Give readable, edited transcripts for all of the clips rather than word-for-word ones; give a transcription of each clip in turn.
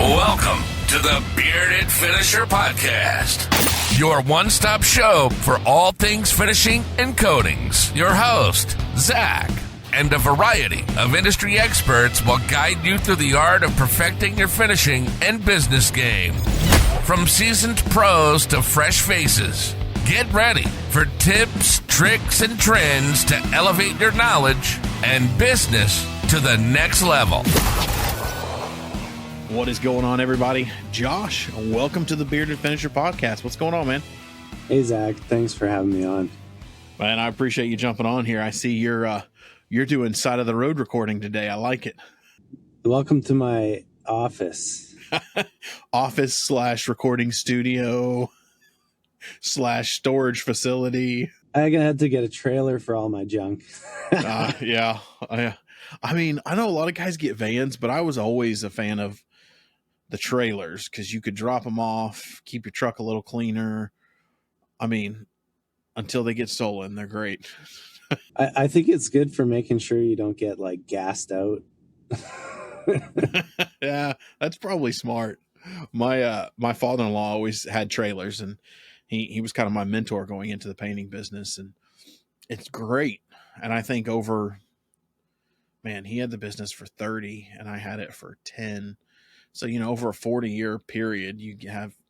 Welcome to the Bearded Finisher Podcast, your one-stop show for all things finishing and coatings. Your host, Zach, and a variety of industry experts will guide you through the art of perfecting your finishing and business game. From seasoned pros to fresh faces, get ready for tips, tricks, and trends to elevate your knowledge and business to the next level. What is going on, everybody? Josh, welcome to the Bearded Finisher Podcast. What's going on, man? Hey, Zach. Thanks for having me on. Man, I appreciate you jumping on here. I see you're doing side of the road recording today. I like it. Welcome to my office. Office / recording studio / storage facility. I'm going to have to get a trailer for all my junk. Yeah. I mean, I know a lot of guys get vans, but I was always a fan of the trailers because you could drop them off, keep your truck a little cleaner. I mean, until they get stolen, they're great. I think it's good for making sure you don't get like gassed out. Yeah, that's probably smart. My father-in-law always had trailers, and he was kind of my mentor going into the painting business, and it's great. And I think he had the business for 30 and I had it for 10. So, over a 40-year period,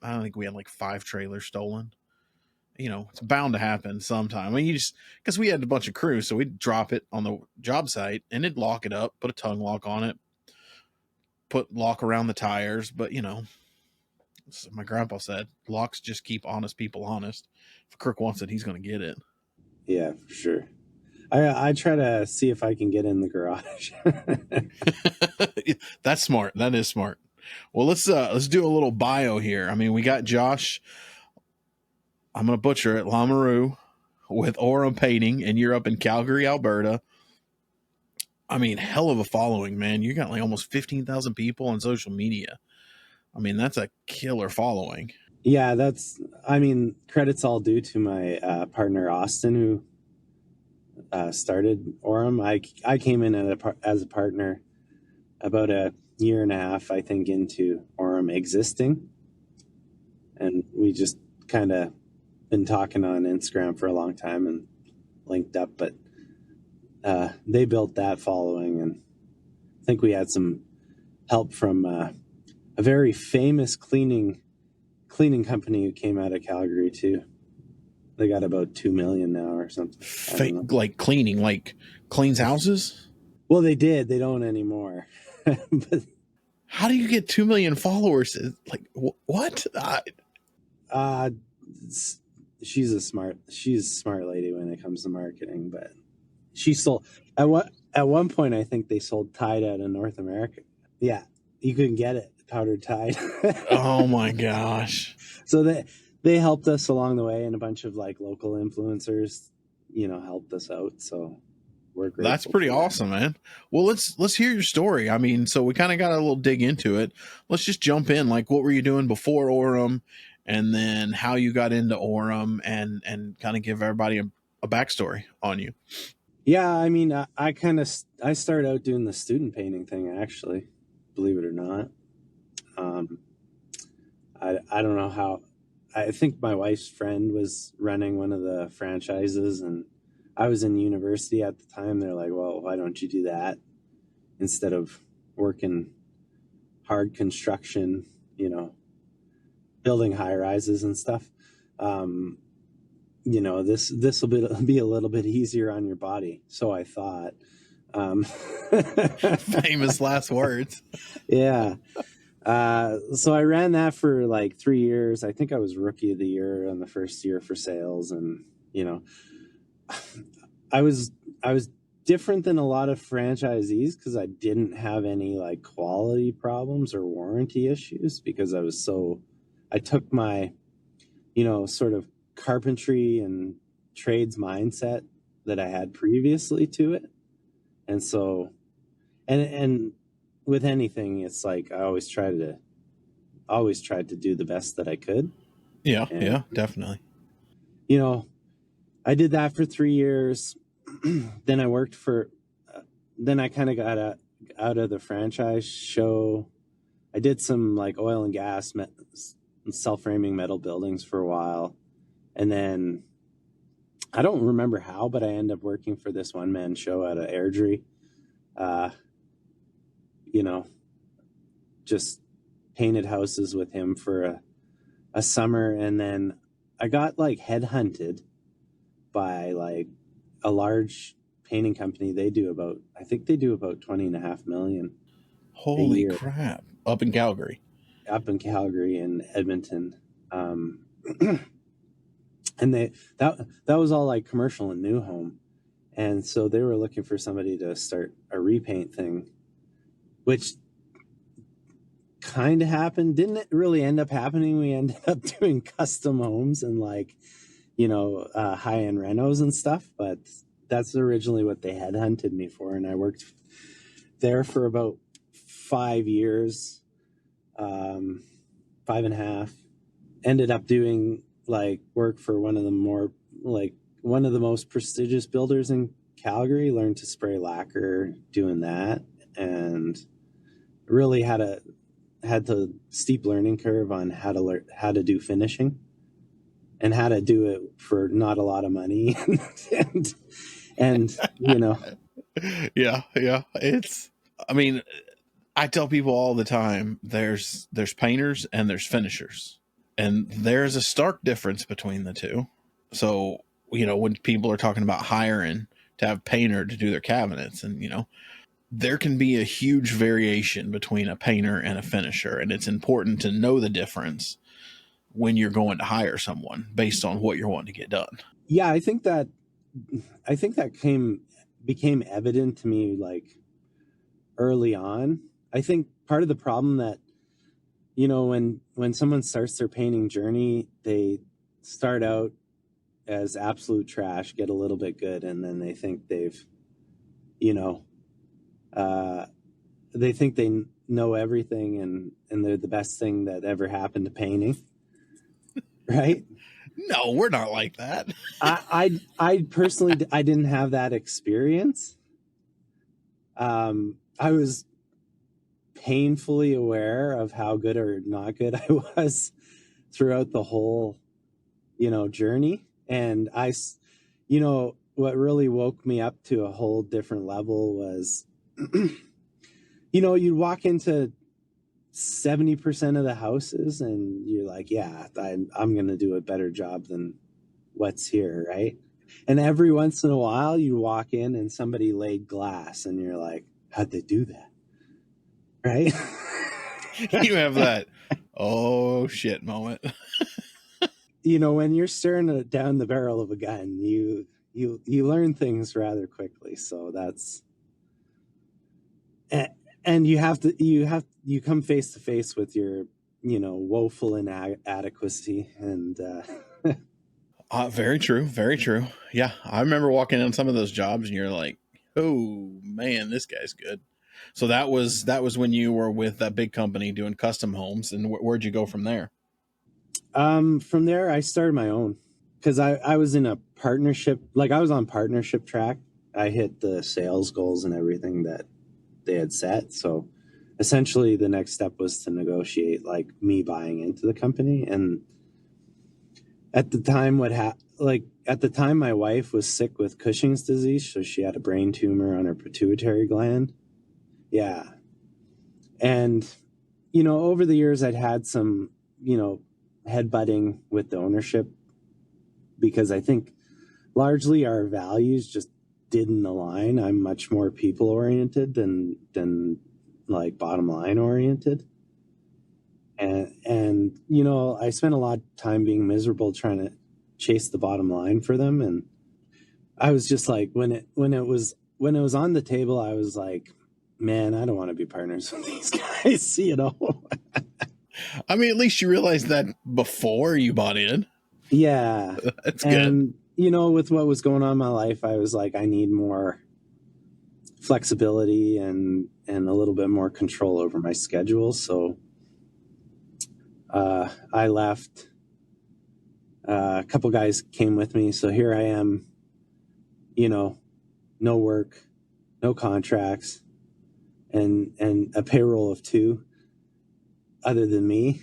I don't think we had like 5 trailers stolen. It's bound to happen sometime. I mean, because we had a bunch of crews, so we'd drop it on the job site and it'd lock it up, put a tongue lock on it, put lock around the tires. But, my grandpa said, locks just keep honest people honest. If a crook wants it, he's going to get it. Yeah, for sure. I try to see if I can get in the garage. That's smart. That is smart. Well, let's do a little bio here. I mean, we got Josh, I'm going to butcher it, Lamoureux with Oram Painting, and you're up in Calgary, Alberta. I mean, hell of a following, man. You got like almost 15,000 people on social media. I mean, that's a killer following. Yeah, credit's all due to my partner, Austin, who started Oram. I came in as a partner about a year and a half, I think, into Oram existing. And we just kind of been talking on Instagram for a long time and linked up. But they built that following. And I think we had some help from a very famous cleaning company who came out of Calgary, too. They got about 2 million now or something. Like cleaning, like cleans houses? Well, they did. They don't anymore. But how do you get 2 million followers? Like, what? She's a smart lady when it comes to marketing. But she sold at one point. I think they sold Tide out in North America. Yeah, you couldn't get it, powdered Tide. Oh my gosh! So they helped us along the way, and a bunch of like local influencers, helped us out. So we're grateful. That's pretty awesome, man. Well, let's hear your story. I mean, so we kind of got a little dig into it. Let's just jump in. Like, what were you doing before Oram, and then how you got into Oram, and kind of give everybody a backstory on you. Yeah, I mean, I started out doing the student painting thing, actually, believe it or not. I don't know how. I think my wife's friend was running one of the franchises, and I was in university at the time. They're like, well, why don't you do that instead of working hard construction, building high rises and stuff? This will be a little bit easier on your body. So I thought. Famous last words. Yeah. So I ran that for like 3 years. I think I was rookie of the year in the first year for sales. And, I was different than a lot of franchisees because I didn't have any like quality problems or warranty issues because I took my, sort of carpentry and trades mindset that I had previously to it. And so, and with anything, it's like I always tried to do the best that I could. Yeah, and, yeah, definitely. I did that for 3 years. Then I worked then I kind of got out of the franchise show I did some like oil and gas self-framing metal buildings for a while. And then I don't remember how, but I ended up working for this one-man show out of Airdrie. You know, just painted houses with him for a summer. And then I got like headhunted by like a large painting company. I think they do about 20.5 million a Holy year crap. Up in Calgary. up in Calgary and Edmonton. And that was all like commercial and new home. And so they were looking for somebody to start a repaint thing, which kind of happened. Didn't it really end up happening? We ended up doing custom homes and like, high-end renos and stuff. But that's originally what they had hunted me for. And I worked there for about 5 years, 5.5. Ended up doing like work for one of the most prestigious builders in Calgary. Learned to spray lacquer doing that, and really had the steep learning curve on how to do finishing and how to do it for not a lot of money. and Yeah. I tell people all the time, there's painters and there's finishers, and there's a stark difference between the two. So, when people are talking about hiring to have a painter to do their cabinets, and, there can be a huge variation between a painter and a finisher. And it's important to know the difference when you're going to hire someone based on what you're wanting to get done. Yeah, I think that became evident to me like early on. I think part of the problem that, when someone starts their painting journey, they start out as absolute trash, get a little bit good, and then they think they've, they think they know everything and they're the best thing that ever happened to painting. Right? No, we're not like that. I personally, I didn't have that experience. I was painfully aware of how good or not good I was throughout the whole, journey. And what really woke me up to a whole different level was, you'd walk into 70% of the houses and you're like, yeah, I'm going to do a better job than what's here. Right. And every once in a while you walk in and somebody laid glass and you're like, how'd they do that? Right. You have that, oh shit moment. When you're staring down the barrel of a gun, you learn things rather quickly. So that's, and you come face to face with your, woeful inadequacy. And very true. Very true. Yeah. I remember walking in some of those jobs and you're like, oh man, this guy's good. So that was when you were with that big company doing custom homes. And where'd you go from there? From there, I started my own because I was in a partnership, like I was on partnership track. I hit the sales goals and everything that they had set. So essentially the next step was to negotiate like me buying into the company. And at the time, my wife was sick with Cushing's disease. So she had a brain tumor on her pituitary gland. Yeah. And, over the years I'd had some, headbutting with the ownership because I think largely our values just didn't align. I'm much more people oriented than like bottom line oriented. And I spent a lot of time being miserable trying to chase the bottom line for them. And I was just like, when it was on the table, I was like, man, I don't want to be partners with these guys, I mean, at least you realized that before you bought in. Yeah. That's and, good. With what was going on in my life, I was like, I need more flexibility and a little bit more control over my schedule. So I left. A couple guys came with me. So here I am, no work, no contracts, and a payroll of 2. other than me.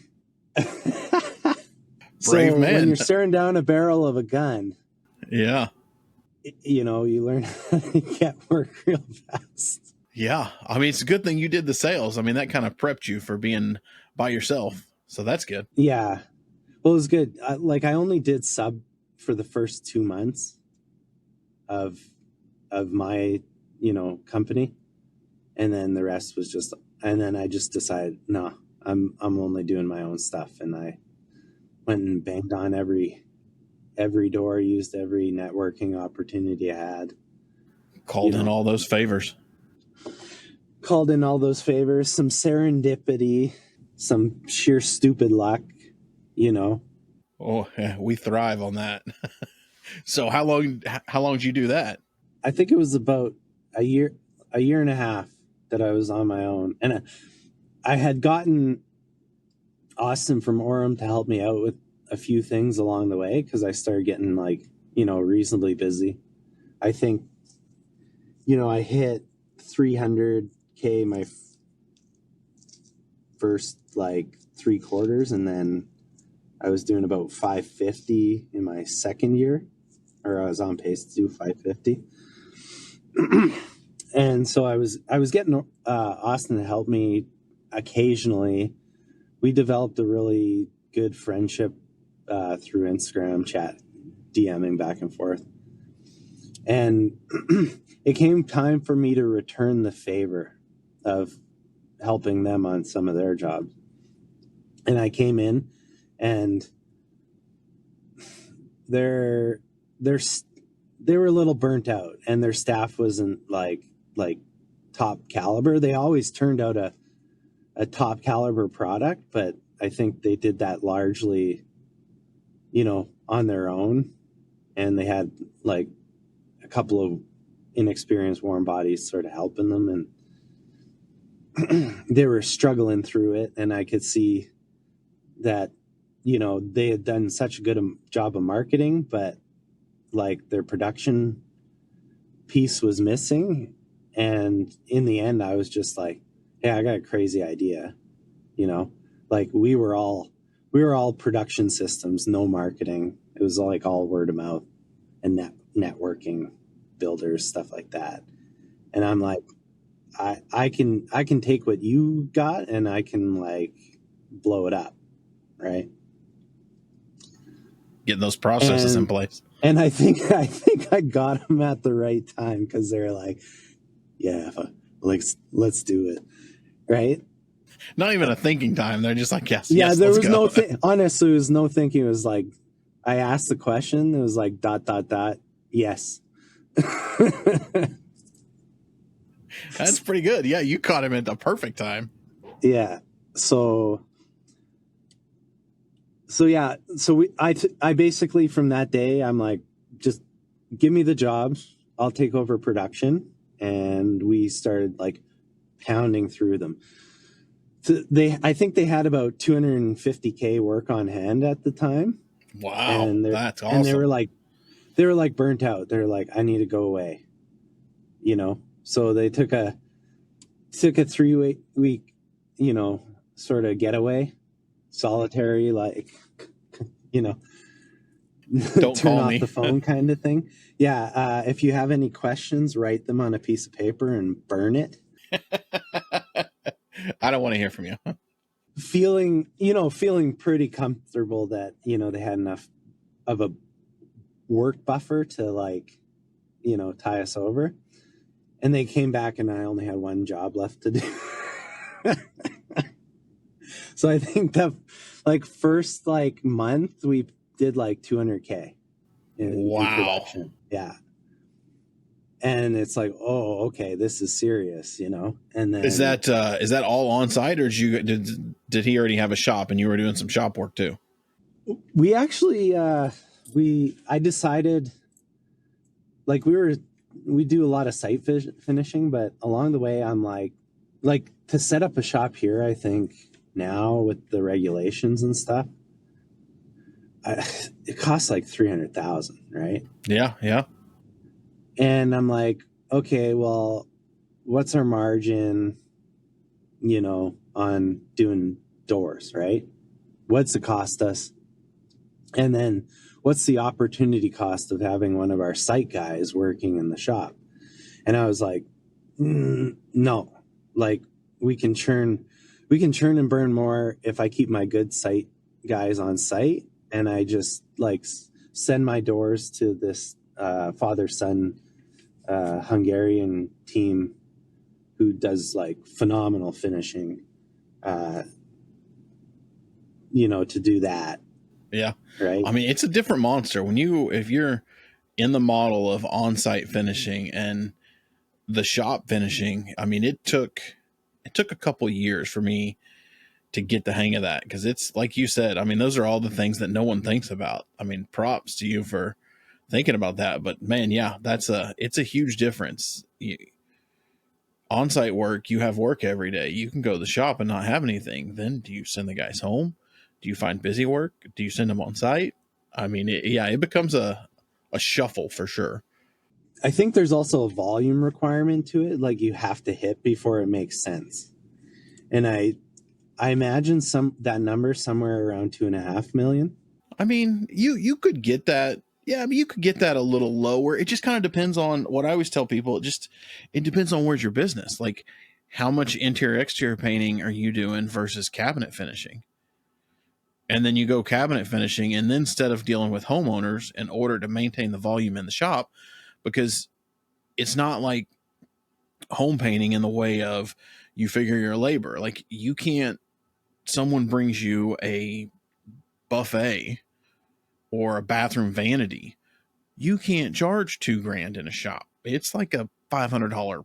Brave man. When you're staring down a barrel of a gun, Yeah. you learn how to get work real fast. Yeah. I mean, it's a good thing you did the sales. I mean, that kind of prepped you for being by yourself. So that's good. Yeah. Well, it was good. I only did sub for the first 2 months of my, company. And then the rest was and then I just decided, no, I'm only doing my own stuff. And I went and banged on every door, used every networking opportunity I had. Called in all those favors. Called in all those favors, some serendipity, some sheer stupid luck, Oh, yeah, we thrive on that. So how long did you do that? I think it was about a year and a half that I was on my own. And I had gotten Austin from Oram to help me out with a few things along the way, because I started getting reasonably busy. I think, I hit 300K my first 3 quarters, and then I was doing about 550 in my second year, or I was on pace to do 550. And so I was getting Austin to help me occasionally. We developed a really good friendship through Instagram chat, DMing back and forth. And it came time for me to return the favor of helping them on some of their jobs. And I came in, and they were a little burnt out, and their staff wasn't like top caliber. They always turned out a top caliber product, but I think they did that largely, on their own. And they had a couple of inexperienced warm bodies sort of helping them, and they were struggling through it. And I could see that, they had done such a good job of marketing, but their production piece was missing. And in the end, I was just like, hey, I got a crazy idea. We were all production systems, no marketing. It was all word of mouth and networking builders, stuff like that. And I'm like, I can take what you got and I can blow it up. Right. Getting those processes in place. And I think I got them at the right time, because they're like, yeah, let's do it. Right. Not even a thinking time. They're just like, yes. Yeah. Yes, There let's was go. honestly, there was no thinking. It was like, I asked the question. It was like, ... Yes. That's pretty good. Yeah. You caught him at the perfect time. Yeah. So yeah. So I basically, from that day, I'm like, just give me the jobs. I'll take over production. And we started pounding through them. So I think they had about 250K work on hand at the time. Wow. And that's awesome. And they were burnt out. They're like, I need to go away. So they took a 3-week, sort of getaway, solitary, don't turn call off me. the phone kind of thing. Yeah. If you have any questions, write them on a piece of paper and burn it. I don't want to hear from you. Feeling pretty comfortable that, they had enough of a work buffer to tie us over. And they came back and I only had one job left to do. So I think the first month we did 200K in production. Yeah. And it's like, oh, okay, this is serious, And then is that all on site, or did he already have a shop and you were doing some shop work too? We actually I decided we do a lot of site finishing, but along the way I'm like to set up a shop here, I think now with the regulations and stuff, it costs $300,000, right? Yeah. And I'm like, okay, well, what's our margin, on doing doors, right? What's it cost us? And then what's the opportunity cost of having one of our site guys working in the shop? And I was like, no, like we can churn and burn more if I keep my good site guys on site and I just like send my doors to this father-son Hungarian team who does like phenomenal finishing, to do that. Yeah. Right. I mean, it's a different monster if you're in the model of on-site finishing and the shop finishing. I mean, it took a couple years for me to get the hang of that, because it's like you said, I mean, those are all the things that no one thinks about. I mean, props to you for thinking about that, but man, yeah, it's a huge difference. On-site work, you have work every day. You can go to the shop and not have anything. Then do you send the guys home? Do you find busy work? Do you send them on site? I mean, it becomes a shuffle for sure. I think there's also a volume requirement to it. Like you have to hit before it makes sense. And I imagine that number somewhere around 2.5 million. I mean, you could get that. Yeah, I mean, you could get that a little lower. It just kind of depends on what I always tell people. It depends on where's your business. Like, how much interior exterior painting are you doing versus cabinet finishing? And then you go cabinet finishing, and then instead of dealing with homeowners in order to maintain the volume in the shop, because it's not like home painting in the way of you figure your labor. Like, you can't, someone brings you a buffet or a bathroom vanity, you can't charge $2,000 in a shop. It's like a $500,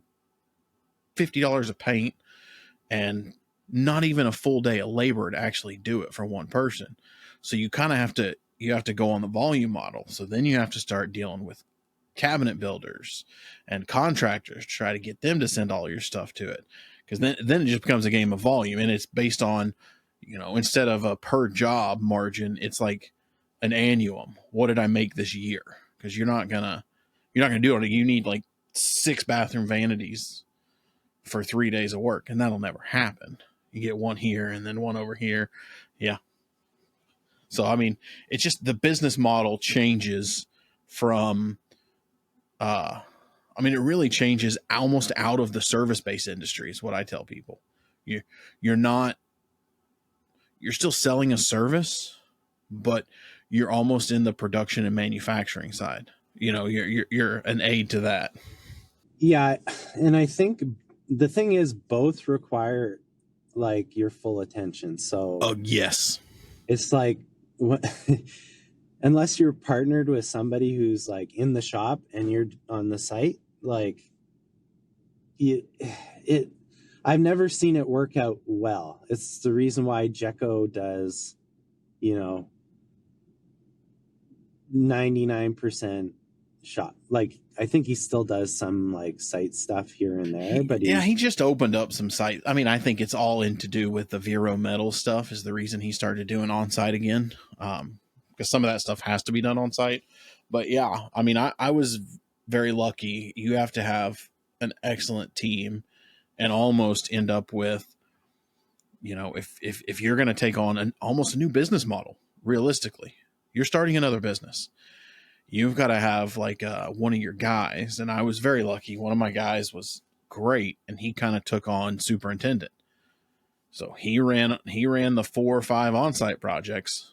$50 of paint, and not even a full day of labor to actually do it for one person. So you kind of have to go on the volume model. So then you have to start dealing with cabinet builders and contractors to try to get them to send all your stuff to it. Because then it just becomes a game of volume, and it's based on, instead of a per job margin, it's like an annuum. What did I make this year? Because you're not gonna do it. You need like 6 bathroom vanities for 3 days of work, and that'll never happen. You get one here and then one over here. Yeah. So I mean, it's just the business model changes from it really changes almost out of the service-based industry is what I tell people. You're still selling a service, but you're almost in the production and manufacturing side. You're an aid to that. Yeah, and I think the thing is both require like your full attention. So yes, it's like unless you're partnered with somebody who's like in the shop and you're on the site, like I've never seen it work out well. It's the reason why Jekko does, 99% shop. Like I think he still does some like site stuff here and there, but he just opened up some site. I mean, I think it's all in to do with the Vero metal stuff is the reason he started doing on site again. Because some of that stuff has to be done on site. But yeah, I mean, I was very lucky. You have to have an excellent team and almost end up with, if you're going to take on almost a new business model, realistically, you're starting another business. You've got to have like one of your guys. And I was very lucky. One of my guys was great, and he kind of took on superintendent. So he ran the 4 or 5 on-site projects,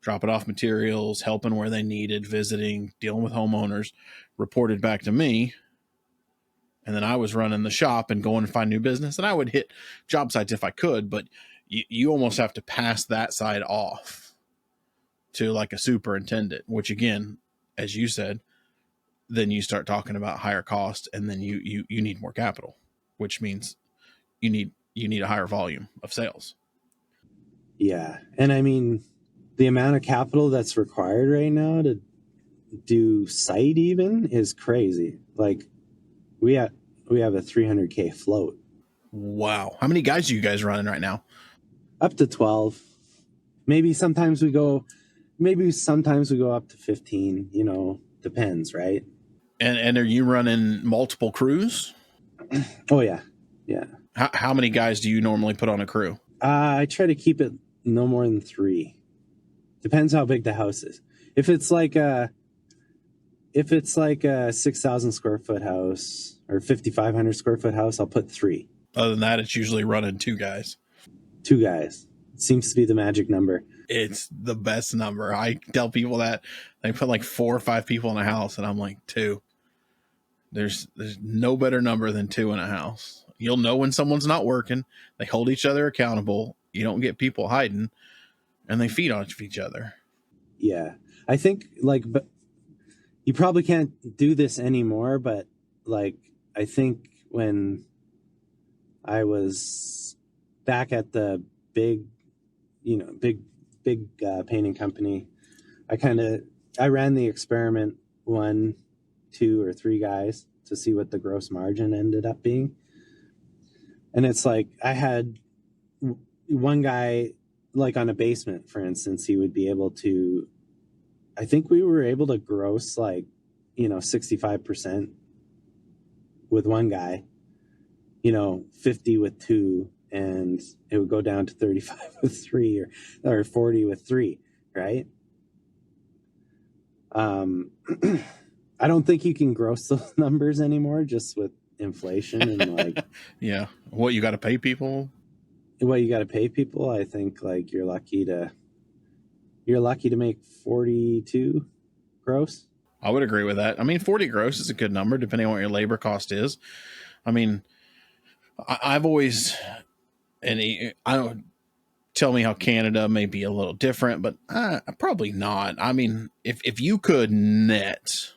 dropping off materials, helping where they needed, visiting, dealing with homeowners, reported back to me. And then I was running the shop and going to find new business. And I would hit job sites if I could, but you almost have to pass that side off to like a superintendent, which again, as you said, then you start talking about higher cost, and then you need more capital, which means you need a higher volume of sales. Yeah. And I mean, the amount of capital that's required right now to do site even is crazy. Like we have a $300K float. Wow. How many guys are you guys running right now? Up to 12. Maybe sometimes we go up to 15, depends, right? And are you running multiple crews? Oh yeah. Yeah. How many guys do you normally put on a crew? I try to keep it no more than 3. Depends how big the house is. If it's like a 6,000 square foot house or 5,500 square foot house, I'll put 3. Other than that, it's usually running 2 guys. 2 guys. It seems to be the magic number. It's the best number. I tell people that they put like 4 or 5 people in a house, and I'm like 2. There's no better number than 2 in a house. You'll know when someone's not working. They hold each other accountable. You don't get people hiding, and they feed off each other. Yeah. I think but you probably can't do this anymore, but I think when I was back at the big painting company, I ran the experiment 1, 2, or 3 guys to see what the gross margin ended up being. And it's like I had one guy, like on a basement, for instance, he would be able to, I think we were able to gross 65% with one guy, 50 with 2, and it would go down to 35 with 3 or 40 with 3, right? I don't think you can gross those numbers anymore, just with inflation and yeah, what you got to pay people. I think you're lucky to make 42 gross. I would agree with that. I mean, 40 gross is a good number depending on what your labor cost is. I mean, I've always, and I don't, tell me how Canada may be a little different, but probably not. I mean, if you could net,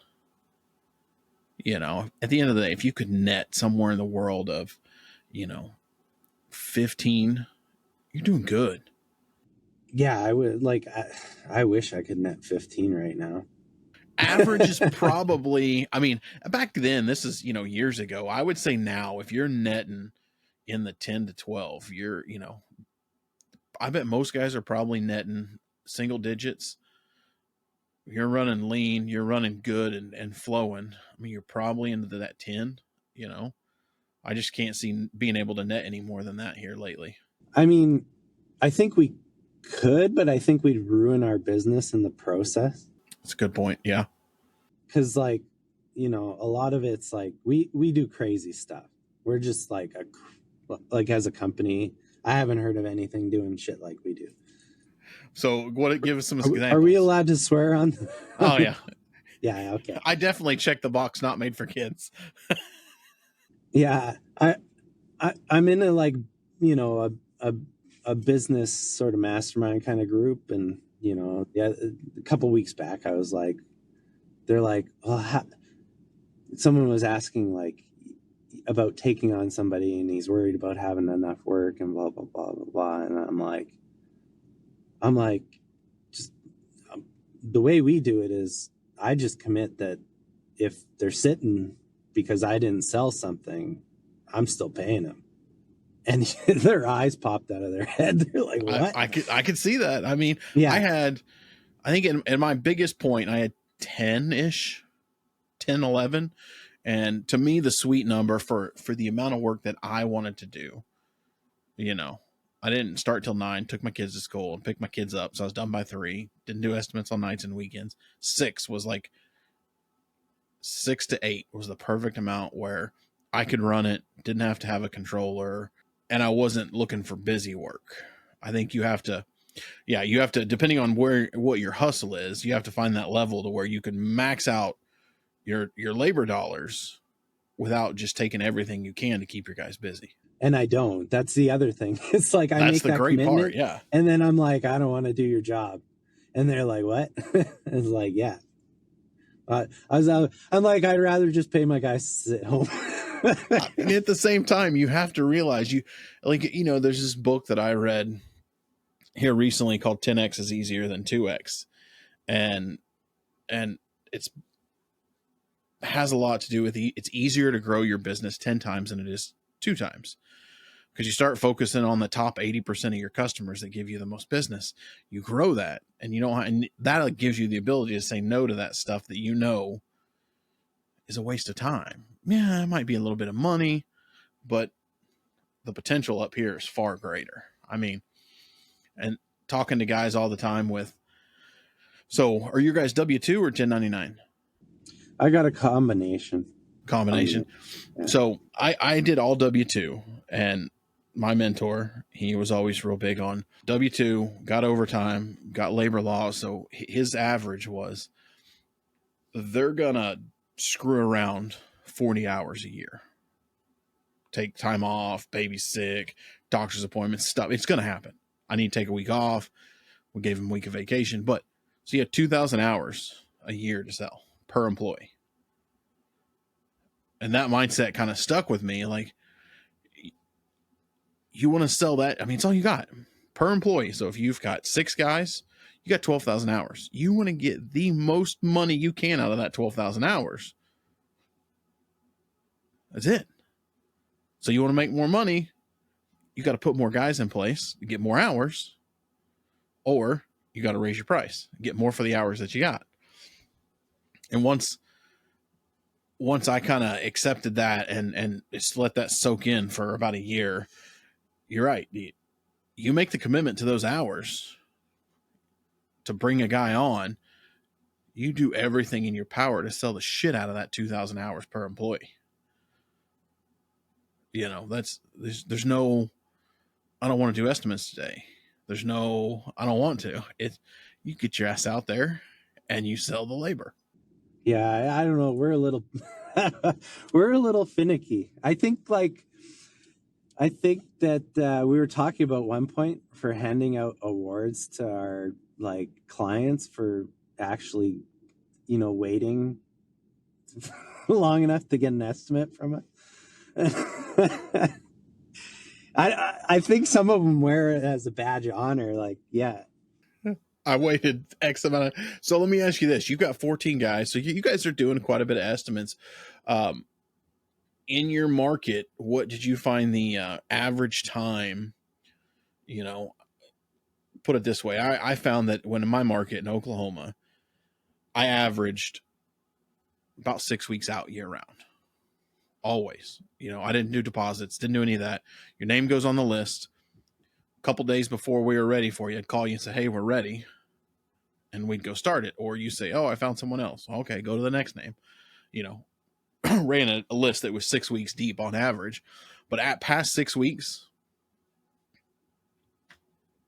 at the end of the day, if you could net somewhere in the world of, 15, you're doing good. Yeah, I would I wish I could net 15 right now. Average is probably, I mean, back then, this is, years ago. I would say now, if you're netting in the 10 to 12, you're, I bet most guys are probably netting single digits. You're running lean, you're running good and flowing. I mean, you're probably into that 10, I just can't see being able to net any more than that here lately. I mean, I think we could, but I think we'd ruin our business in the process. That's a good point. Yeah. Because a lot of it's we do crazy stuff. We're just as a company, I haven't heard of anything doing shit like we do. So give us some examples. Are we allowed to swear on? Oh yeah. Yeah. Okay. I definitely checked the box, not made for kids. Yeah. I'm in a business sort of mastermind kind of group. And, a couple of weeks back, I was they're well, someone was asking about taking on somebody, and he's worried about having enough work and blah, blah, blah, blah, blah. And I'm like, just the way we do it is I just commit that if they're sitting because I didn't sell something, I'm still paying them. And their eyes popped out of their head. They're like, what? I could see that. I mean, yeah. I think in my biggest point, I had 10-ish, 10, 11. And to me, the sweet number for the amount of work that I wanted to do, I didn't start till 9, took my kids to school and picked my kids up. So I was done by 3, didn't do estimates on nights and weekends. 6 was 6 to 8 was the perfect amount where I could run it, didn't have to have a controller, and I wasn't looking for busy work. I think you have to, depending on what your hustle is, you have to find that level to where you can max out your labor dollars without just taking everything you can to keep your guys busy. And I don't. That's the other thing. It's I make that great commitment, part, yeah. And then I'm I don't want to do your job. And they're like, what? It's yeah. I'm I'd rather just pay my guys to sit home. And at the same time, you have to realize there's this book that I read here recently called 10X is easier than 2X. And has a lot to do with it's easier to grow your business 10 times than it is 2 times. Because you start focusing on the top 80% of your customers that give you the most business. You grow that, and that gives you the ability to say no to that stuff that is a waste of time. Yeah, it might be a little bit of money, but the potential up here is far greater. I mean, and talking to guys all the time with, so are you guys W-2 or 1099? I got a combination. Combination. Yeah. So I did all W-2, and my mentor, he was always real big on W-2, got overtime, got labor laws. So his average was they're going to screw around 40 hours a year. Take time off, baby's sick, doctor's appointments, stuff. It's going to happen. I need to take a week off. We gave him a week of vacation. But so you had 2,000 hours a year to sell per employee. And that mindset kind of stuck with me. Like, you want to sell that. I mean, it's all you got per employee. So if you've got 6 guys, you got 12,000 hours. You want to get the most money you can out of that 12,000 hours. That's it. So you want to make more money, you got to put more guys in place to get more hours, or you got to raise your price, get more for the hours that you got. And once I kind of accepted that and just let that soak in for about a year, you're right. You make the commitment to those hours to bring a guy on, you do everything in your power to sell the shit out of that 2,000 hours per employee. You know, there's no, I don't want to do estimates today. There's no, I don't want to. You get your ass out there and you sell the labor. Yeah, I don't know. We're a little, we're a little finicky. I think that we were talking about one point for handing out awards to our like clients for actually, waiting long enough to get an estimate from us. I think some of them wear it as a badge of honor. Like, yeah, I waited X amount of. So let me ask you this: you've got 14 guys, so you guys are doing quite a bit of estimates. In your market, what did you find the average time? Put it this way: I found that when in my market in Oklahoma, I averaged about 6 weeks out year round. Always, I didn't do deposits, didn't do any of that. Your name goes on the list. A couple days before we were ready for you, I'd call you and say, "Hey, we're ready," and we'd go start it. Or you say, "Oh, I found someone else." Okay, go to the next name. Ran a list that was 6 weeks deep on average, but at past 6 weeks,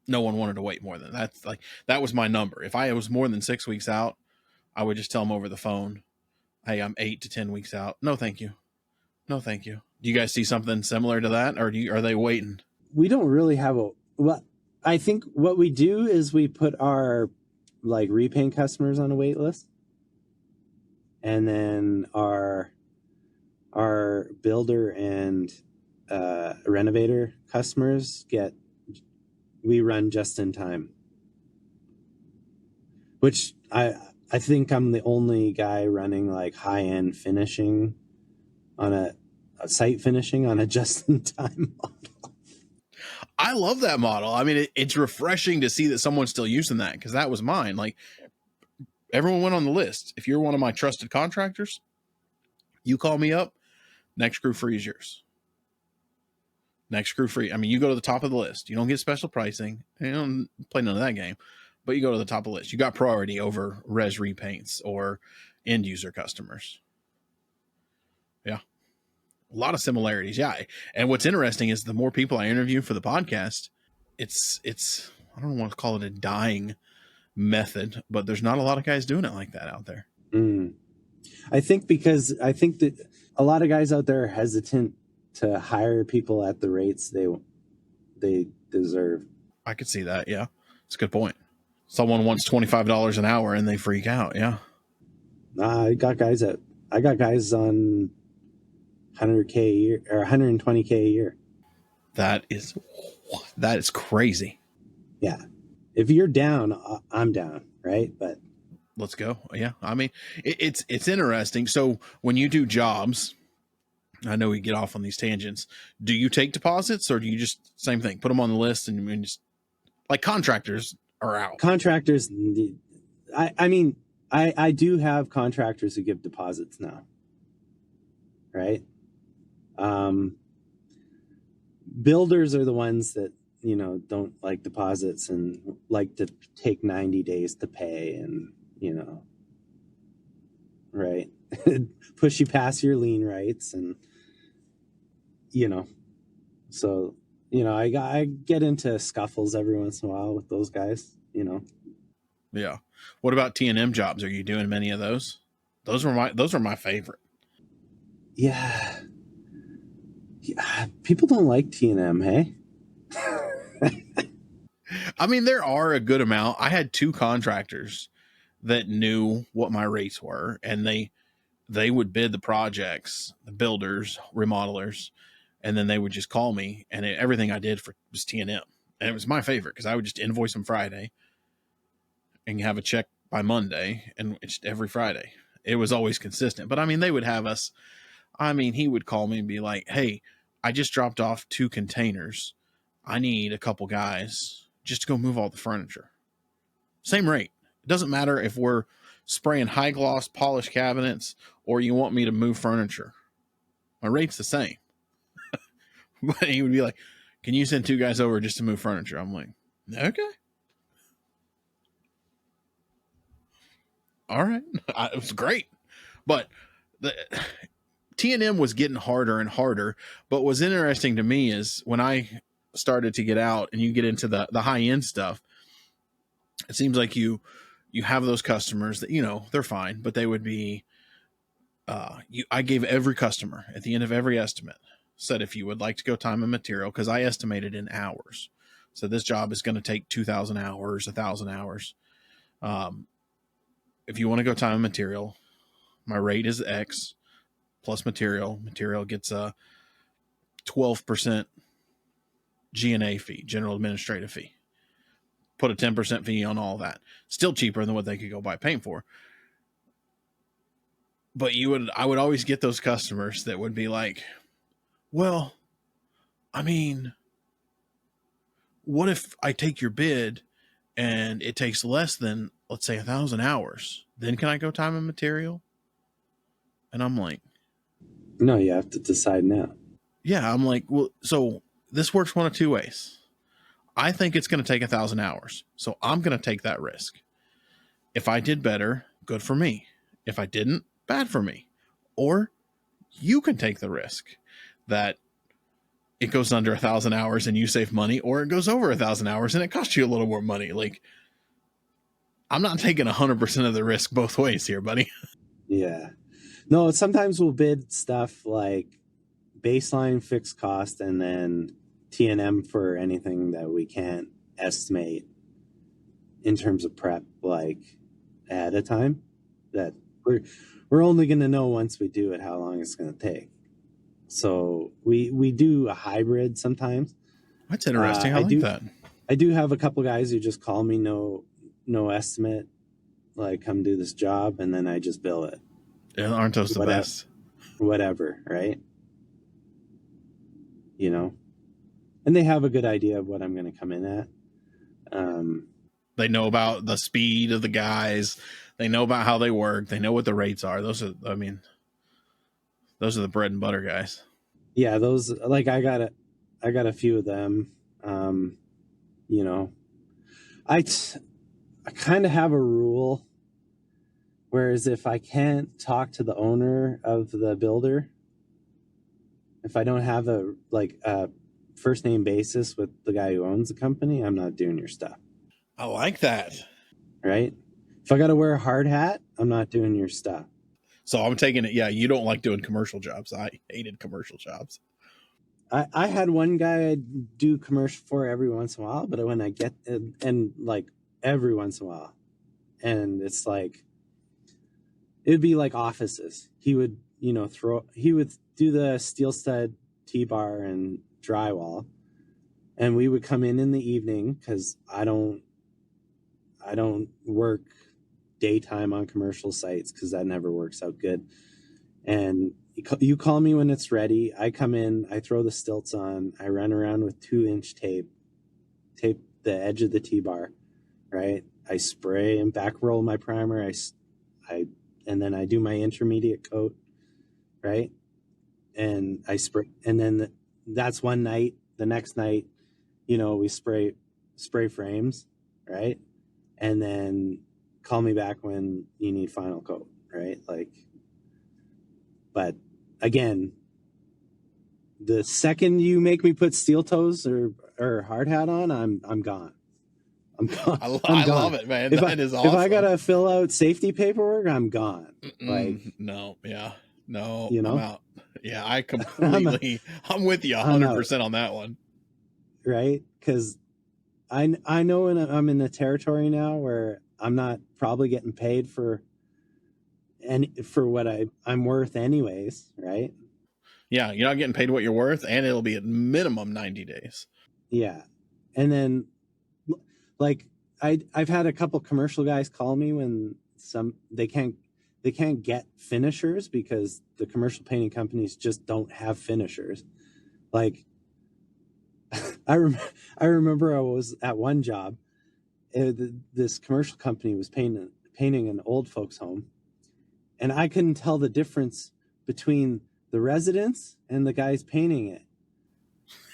no one wanted to wait more than that. That was my number. If I was more than 6 weeks out, I would just tell them over the phone, "Hey, I'm 8 to 10 weeks out. No, thank you. No, thank you." Do you guys see something similar to that, or are they waiting? We don't really have I think what we do is we put our like repaint customers on a wait list, and then our builder and renovator customers we run just in time, which I think I'm the only guy running like high end finishing on a site finishing on a just in time model. I love that model. I mean, it's refreshing to see that someone's still using that, because that was mine. Like, everyone went on the list. If you're one of my trusted contractors, you call me up, next crew free is yours. Next crew free. I mean, you go to the top of the list. You don't get special pricing. You don't play none of that game, but you go to the top of the list. You got priority over res repaints or end user customers. Yeah. A lot of similarities. Yeah. And what's interesting is the more people I interview for the podcast, it's, I don't want to call it a dying method, but there's not a lot of guys doing it like that out there. I think that a lot of guys out there are hesitant to hire people at the rates they deserve. I could see that. Yeah. It's a good point. Someone wants $25 an hour and they freak out. Yeah. I got guys on 100K a year or 120K a year. That is crazy. Yeah. If you're down, I'm down. Right. But let's go. Yeah. I mean, it's interesting. So when you do jobs, I know we get off on these tangents. Do you take deposits, or do you just same thing, put them on the list and just like contractors are out? Contractors. I mean, I do have contractors who give deposits now. Right. Builders are the ones that don't like deposits and like to take 90 days to pay and, right. Push you past your lien rights and, so, I get into scuffles every once in a while with those guys, Yeah. What about T&M jobs? Are you doing many of those? Those are my favorite. Yeah. People don't like T&M, hey? I mean, there are a good amount. I had 2 contractors that knew what my rates were, and they would bid the projects, the builders, remodelers, and then they would just call me, and everything I did was T&M. And it was my favorite because I would just invoice them Friday and have a check by Monday, and it's every Friday. It was always consistent. But I mean, they would have us. I mean, he would call me and be like, "Hey, I just dropped off 2 containers. I need a couple guys just to go move all the furniture." Same rate. It doesn't matter if we're spraying high gloss polished cabinets or you want me to move furniture. My rate's the same. But he would be like, "Can you send 2 guys over just to move furniture?" I'm like, "Okay. All right." It was great. But the T&M was getting harder and harder. But what's interesting to me is when I started to get out and you get into the high end stuff, it seems like you have those customers that, they're fine, but they would be, I gave every customer at the end of every estimate, said, if you would like to go time and material, because I estimated in hours. So this job is going to take 2,000 hours, 1,000 hours. If you want to go time and material, my rate is X plus material. Material gets a 12% G&A fee, general administrative fee. Put a 10% fee on all that. Still cheaper than what they could go buy paint for. But I would always get those customers that would be like, "Well, I mean, what if I take your bid and it takes less than, let's say, 1,000 hours? Then can I go time and material?" And I'm like, No, you have to decide now. yeah. I'm like, well, so this works one of 2 ways. I think it's going to take 1,000 hours, so I'm going to take that risk. If I did better, good for me. If I didn't, bad for me. Or you can take the risk that it goes under 1,000 hours and you save money, or it goes over 1,000 hours and it costs you a little more money. Like, I'm not taking 100% of the risk both ways here, buddy. Yeah. No, sometimes we'll bid stuff like baseline fixed cost and then T&M for anything that we can't estimate in terms of prep, like ahead of time, that we're only going to know once we do it how long it's going to take. So we do a hybrid sometimes. That's interesting. I like that. I do have a couple guys who just call me no estimate, like, come do this job, and then I just bill it. Yeah, aren't those the best? Whatever, right? And they have a good idea of what I'm going to come in at. They know about the speed of the guys. They know about how they work. They know what the rates are. Those are the bread and butter guys. Yeah, those, like, I got a few of them. I kind of have a rule, whereas if I can't talk to the owner of the builder, if I don't have a first name basis with the guy who owns the company, I'm not doing your stuff. I like that. Right? If I got to wear a hard hat, I'm not doing your stuff. So I'm taking it. Yeah, you don't like doing commercial jobs. I hated commercial jobs. I had one guy I do commercial for every once in a while, but when I get and like every once in a while, and it's like, it'd be like offices. He would, he would do the steel stud T-bar and drywall, and we would come in the evening because I don't work daytime on commercial sites because that never works out good. And you call me when it's ready. I come in, I throw the stilts on, I run around with 2-inch tape the edge of the T-bar, right? I spray and back roll my primer. And then I do my intermediate coat, right? And I spray, and then that's one night. The next night, we spray frames, right? And then call me back when you need final coat, right? Like, but again, the second you make me put steel toes or hard hat on, I'm gone. I'm gone. I love it, man. That is awesome. If I gotta fill out safety paperwork, I'm gone. Like, no, yeah, no, you know, I'm out. Yeah, I completely, I'm with you 100% on that one. Right? Because I know I'm in a territory now where I'm not probably getting paid for what I'm worth anyways, right? Yeah, you're not getting paid what you're worth, and it'll be at minimum 90 days. Yeah. And then, like, I've had a couple commercial guys call me when they can't get finishers because the commercial painting companies just don't have finishers. Like, I remember I was at one job. This commercial company was painting an old folks home, and I couldn't tell the difference between the residents and the guys painting it.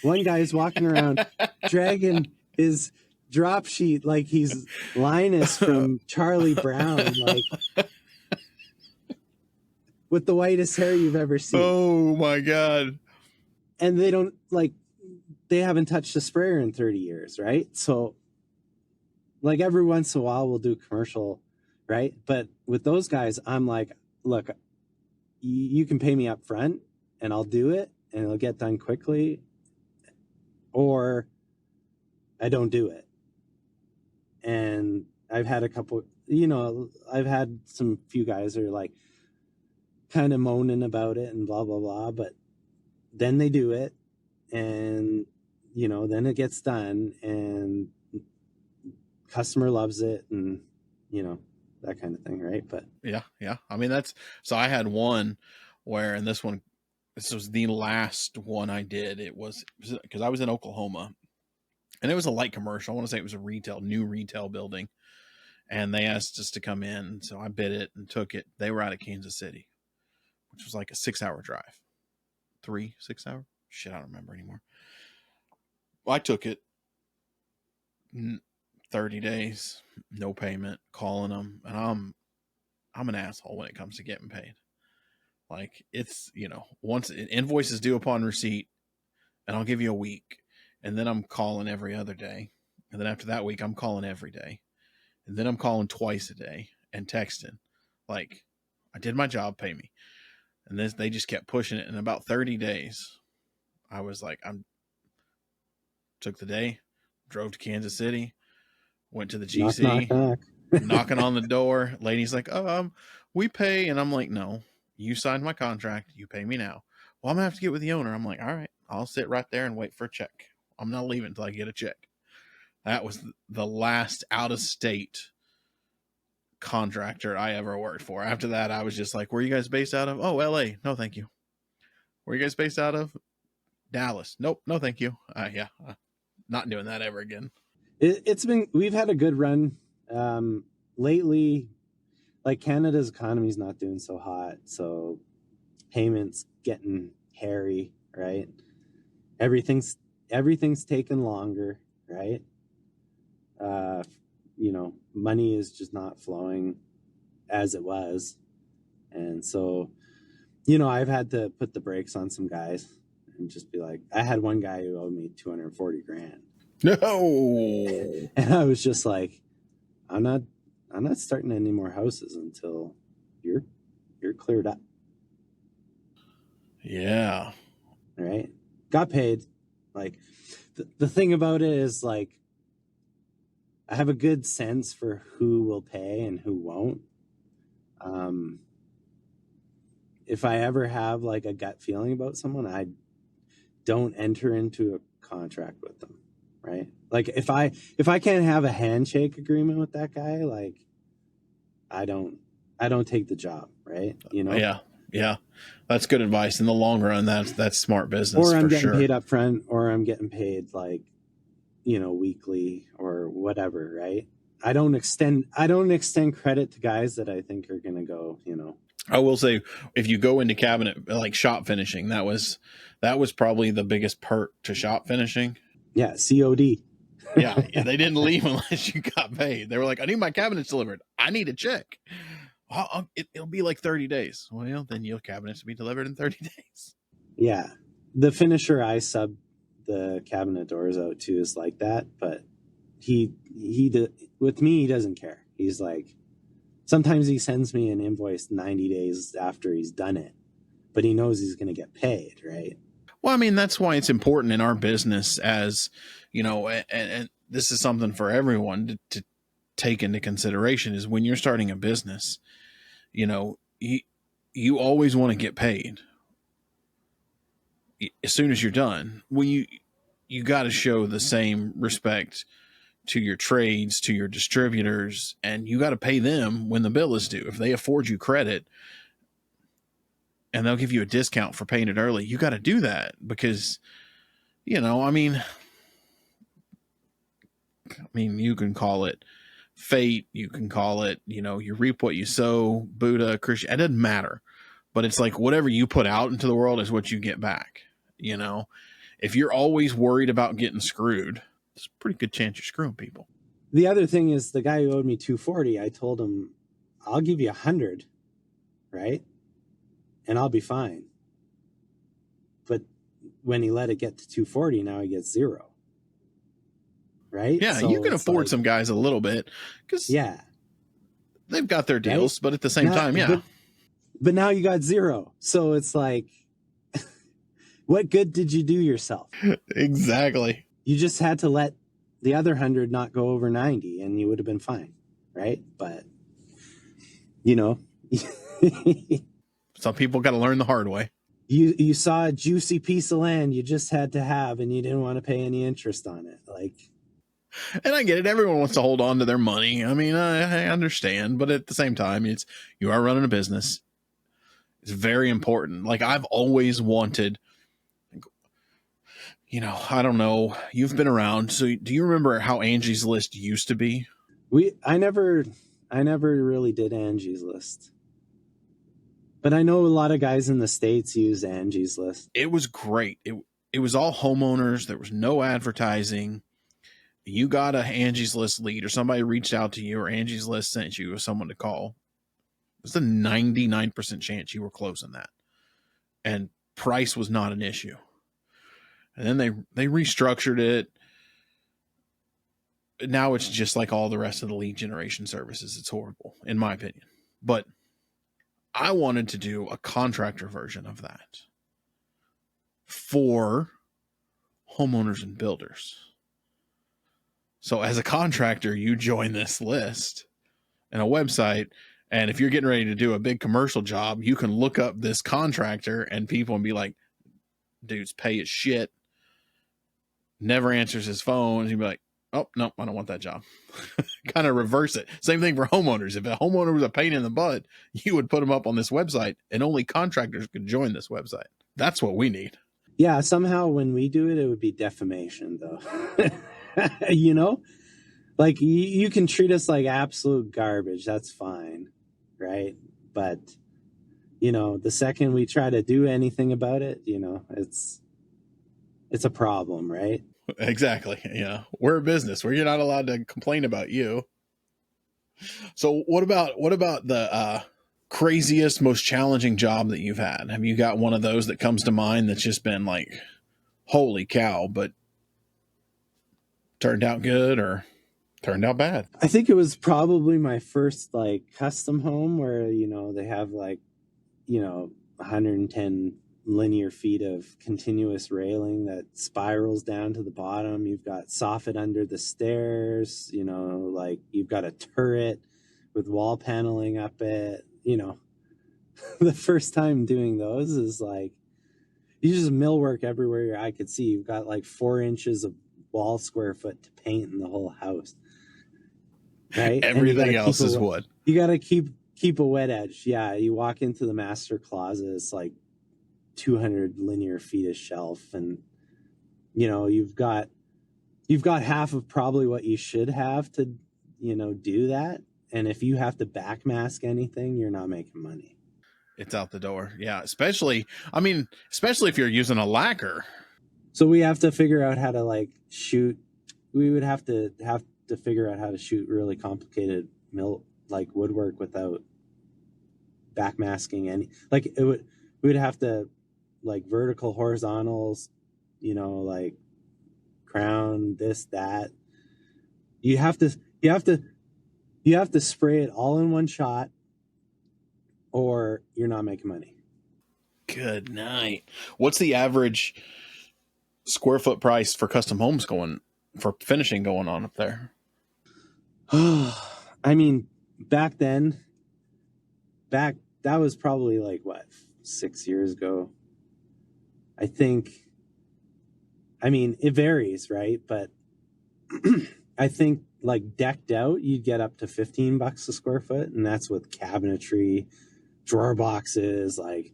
One guy's walking around dragging his drop sheet like he's Linus from Charlie Brown, like with the whitest hair you've ever seen. Oh my God. And they haven't touched a sprayer in 30 years, right? So like every once in a while we'll do commercial, right? But with those guys, I'm like, look, you can pay me up front and I'll do it and it'll get done quickly, or I don't do it. And I've had a couple, I've had few guys that are like kind of moaning about it and blah, blah, blah. But then they do it and, then it gets done and customer loves it and, that kind of thing. Right. But yeah. I mean, so I had one where, and this was the last one I did. It was because I was in Oklahoma. And it was a light commercial. I want to say it was a new retail building. And they asked us to come in. So I bid it and took it. They were out of Kansas City, which was like a 6-hour drive. 6 hour? Shit, I don't remember anymore. Well, I took it. 30 days, no payment, calling them. And I'm an asshole when it comes to getting paid. Like, it's, once an invoice is due upon receipt, and I'll give you a week. And then I'm calling every other day. And then after that week, I'm calling every day. And then I'm calling twice a day and texting. Like, I did my job, pay me. And then they just kept pushing it. In about 30 days, I was like, took the day, drove to Kansas City, went to the GC, knock. knocking on the door. Lady's like, we pay. And I'm like, no, you signed my contract. You pay me now. Well, I'm going to have to get with the owner. I'm like, all right, I'll sit right there and wait for a check. I'm not leaving until I get a check. That was the last out-of-state contractor I ever worked for. After that, I was just like, where are you guys based out of? Oh, LA. No, thank you. Where are you guys based out of? Dallas. Nope. No, thank you. Not doing that ever again. We've had a good run. Lately, like Canada's economy is not doing so hot. So payments getting hairy, right? Everything's taken longer, right? Money is just not flowing as it was. And so, I've had to put the brakes on some guys and just be like, I had one guy who owed me $240,000. No. And I was just like, I'm not starting any more houses until you're cleared up. Yeah. Right. Got paid. Like the thing about it is like, I have a good sense for who will pay and who won't. If I ever have like a gut feeling about someone, I don't enter into a contract with them. Right. Like if I can't have a handshake agreement with that guy, like I don't take the job. Right. Yeah. That's good advice. In the long run, that's smart business. Or I'm getting paid up front, or I'm getting paid like, weekly or whatever. Right. I don't extend credit to guys that I think are going to go, I will say, if you go into cabinet, like shop finishing, that was probably the biggest perk to shop finishing. Yeah, COD. Yeah, they didn't leave unless you got paid. They were like, I need my cabinets delivered. I need a check. It'll be like 30 days. Well, then your cabinets will be delivered in 30 days. Yeah. The finisher I sub the cabinet doors out to is like that, but with me, he doesn't care. He's like, sometimes he sends me an invoice 90 days after he's done it, but he knows he's going to get paid, right? Well, I mean, that's why it's important in our business, as you know, and this is something for everyone to take into consideration, is when you're starting a business, you know, you always want to get paid as soon as you're done. Well, you got to show the same respect to your trades, to your distributors, and you got to pay them when the bill is due. If they afford you credit and they'll give you a discount for paying it early, you got to do that, because, you know, I mean, you can call it fate, you can call it, you know, you reap what you sow, Buddha, Christian, it doesn't matter. But it's like whatever you put out into the world is what you get back. You know, if you're always worried about getting screwed, there's a pretty good chance you're screwing people. The other thing is, the guy who owed me $240, I told him, I'll give you $100, right? And I'll be fine. But when he let it get to $240, now he gets $0. Right? Yeah, so you can afford some guys a little bit, because they've got their deals, right? But at the same time, But now you got $0. So it's like, what good did you do yourself? Exactly. You just had to let the other 100 not go over 90 and you would have been fine. Right? But, you know, some people got to learn the hard way. You saw a juicy piece of land you just had to have, and you didn't want to pay any interest on it. Like, and I get it. Everyone wants to hold on to their money. I mean, I understand, but at the same time, you are running a business. It's very important. Like, I've always wanted, you know, I don't know. You've been around. So do you remember how Angie's List used to be? I never really did Angie's List. But I know a lot of guys in the States use Angie's List. It was great. It was all homeowners. There was no advertising. You got a Angie's List lead, or somebody reached out to you, or Angie's List sent you with someone to call. It was a 99% chance you were closing that. And price was not an issue. And then they restructured it. Now it's just like all the rest of the lead generation services. It's horrible, in my opinion. But I wanted to do a contractor version of that for homeowners and builders. So as a contractor, you join this list and a website, and if you're getting ready to do a big commercial job, you can look up this contractor and people and be like, dude's pay as shit, never answers his phone. And you'd be like, oh, no, I don't want that job. Kind of reverse it. Same thing for homeowners. If a homeowner was a pain in the butt, you would put them up on this website, and only contractors could join this website. That's what we need. Yeah, somehow when we do it, it would be defamation, though. You know? Like, you can treat us like absolute garbage. That's fine, right? But, you know, the second we try to do anything about it, you know, it's a problem, right? Exactly. Yeah. We're a business where you're not allowed to complain about you. So what about the craziest, most challenging job that you've had? Have you got one of those that comes to mind that's just been like, holy cow, but turned out good or turned out bad? I think it was probably my first like custom home where, you know, they have like, you know, 110 linear feet of continuous railing that spirals down to the bottom. You've got soffit under the stairs, you know, like you've got a turret with wall paneling up it, you know. The first time doing those is like, you just millwork everywhere your eye could see. You've got like 4 inches of wall square foot to paint in the whole house, right? Everything else is wood. You got to keep a wet edge. Yeah, you walk into the master closet, it's like 200 linear feet of shelf, and you know you've got half of probably what you should have to, you know, do that. And if you have to backmask anything, you're not making money. It's out the door. Yeah, especially if you're using a lacquer. So we have to figure out how to like shoot. We would have to figure out how to shoot really complicated like woodwork without backmasking any. Like we would have to like vertical horizontals, you know, like crown this that. You have to spray it all in one shot, or you're not making money. Good night. What's the average square foot price for custom homes going on up there? I mean, back then, that was probably like what, 6 years ago. I think. I mean, it varies, right? But I think like decked out, you'd get up to $15 a square foot, and that's with cabinetry, drawer boxes, like,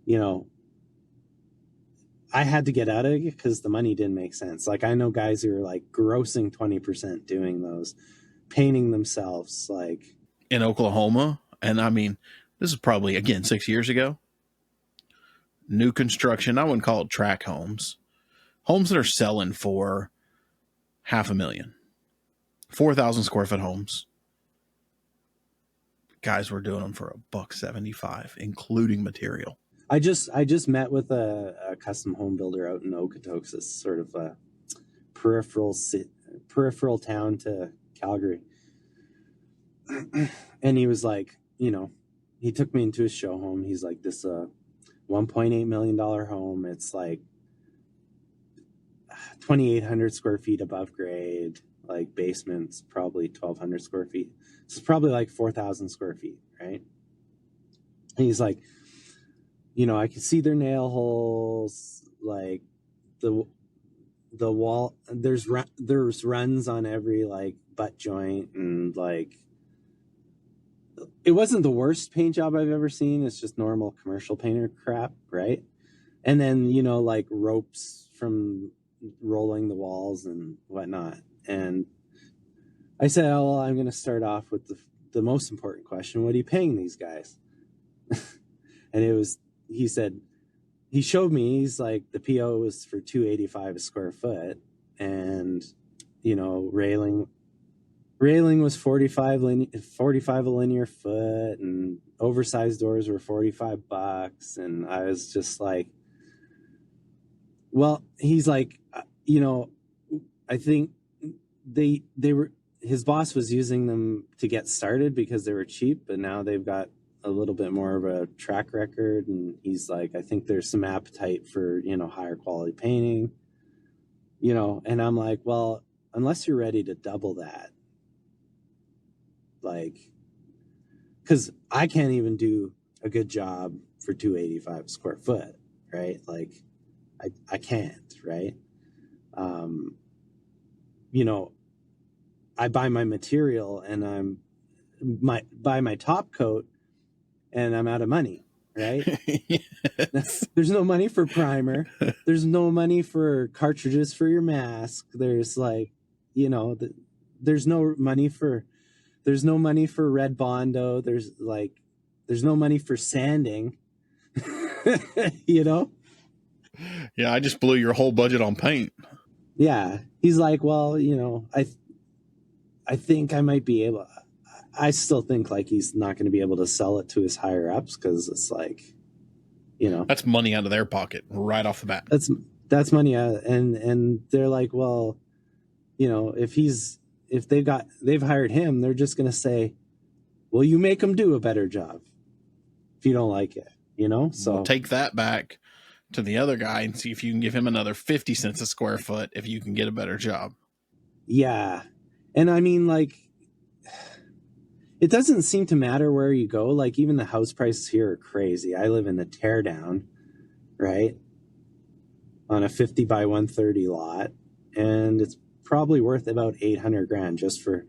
you know. I had to get out of it because the money didn't make sense. Like, I know guys who are like grossing 20% doing those, painting themselves, like in Oklahoma. And I mean, this is probably, again, 6 years ago. New construction, I wouldn't call it track homes. Homes that are selling for $500,000, 4,000 square foot homes. Guys were doing them for $175, including material. I just met with a custom home builder out in Okotoks. It's sort of a peripheral town to Calgary. And he was like, you know, he took me into his show home. He's like, this $1.8 million home. It's like 2,800 square feet above grade, like basement's probably 1,200 square feet. So it's probably like 4,000 square feet, right? And he's like, you know, I can see their nail holes, like the wall. There's runs on every like butt joint, and like it wasn't the worst paint job I've ever seen. It's just normal commercial painter crap, right? And then, you know, like ropes from rolling the walls and whatnot. And I said, oh, well, I'm going to start off with the most important question. What are you paying these guys? And he said, he showed me, he's like, the PO was for $285 a square foot. And, you know, railing was 45 a linear foot, and oversized doors were $45. And I was just like, well, he's like, you know, I think his boss was using them to get started because they were cheap, but now they've got a little bit more of a track record. And he's like, I think there's some appetite for, you know, higher quality painting, you know. And I'm like, well, unless you're ready to double that, like, because I can't even do a good job for $285 a square foot, right? Like, I can't, right? You know, I buy my material and buy my top coat, and I'm out of money, right? Yes. There's no money for primer. There's no money for cartridges for your mask. There's like, you know, there's no money for red Bondo. There's no money for sanding, you know? Yeah, I just blew your whole budget on paint. Yeah. He's like, well, you know, I think I might be able. I still think like he's not going to be able to sell it to his higher ups because it's like, you know, that's money out of their pocket right off the bat. That's money out, and they're like, well, you know, if they've hired him, they're just going to say, well, you make him do a better job if you don't like it, you know. So we'll take that back to the other guy and see if you can give him another 50 cents a square foot if you can get a better job. Yeah. And I mean, like, it doesn't seem to matter where you go. Like, even the house prices here are crazy. I live in the teardown, right? On a 50 by 130 lot. And it's probably worth about $800,000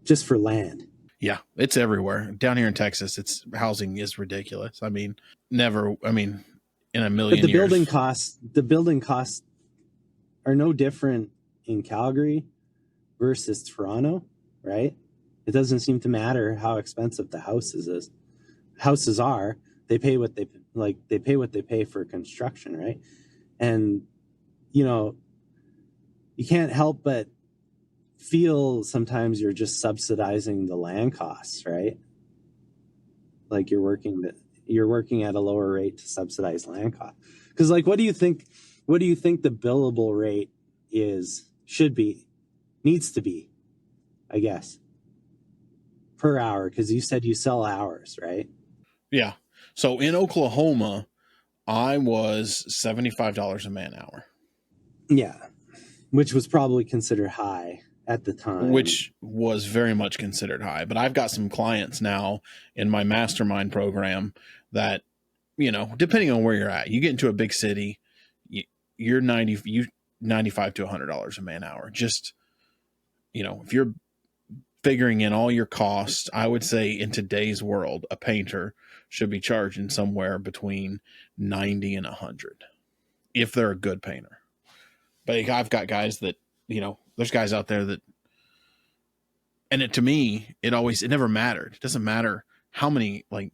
just for land. Yeah, it's everywhere. Down here in Texas, housing is ridiculous. I mean, in a million but years. The building costs are no different in Calgary versus Toronto, right? It doesn't seem to matter how expensive the houses are. They pay what they pay for construction, right? And you know, you can't help but feel sometimes you're just subsidizing the land costs, right? Like you're working at a lower rate to subsidize land costs. Because like, what do you think the billable rate needs to be, I guess, per hour? Because you said you sell hours, right? Yeah. So in Oklahoma, I was $75 a man hour. Yeah. Which was probably considered high at the time. Which was very much considered high. But I've got some clients now in my mastermind program that, you know, depending on where you're at, you get into a big city, you're $95 to $100 a man hour. Just, you know, if you're figuring in all your costs, I would say in today's world, a painter should be charging somewhere between 90 and 100 if they're a good painter. But I've got guys that, you know, there's guys out there that, and to me, it never mattered. It doesn't matter how many, like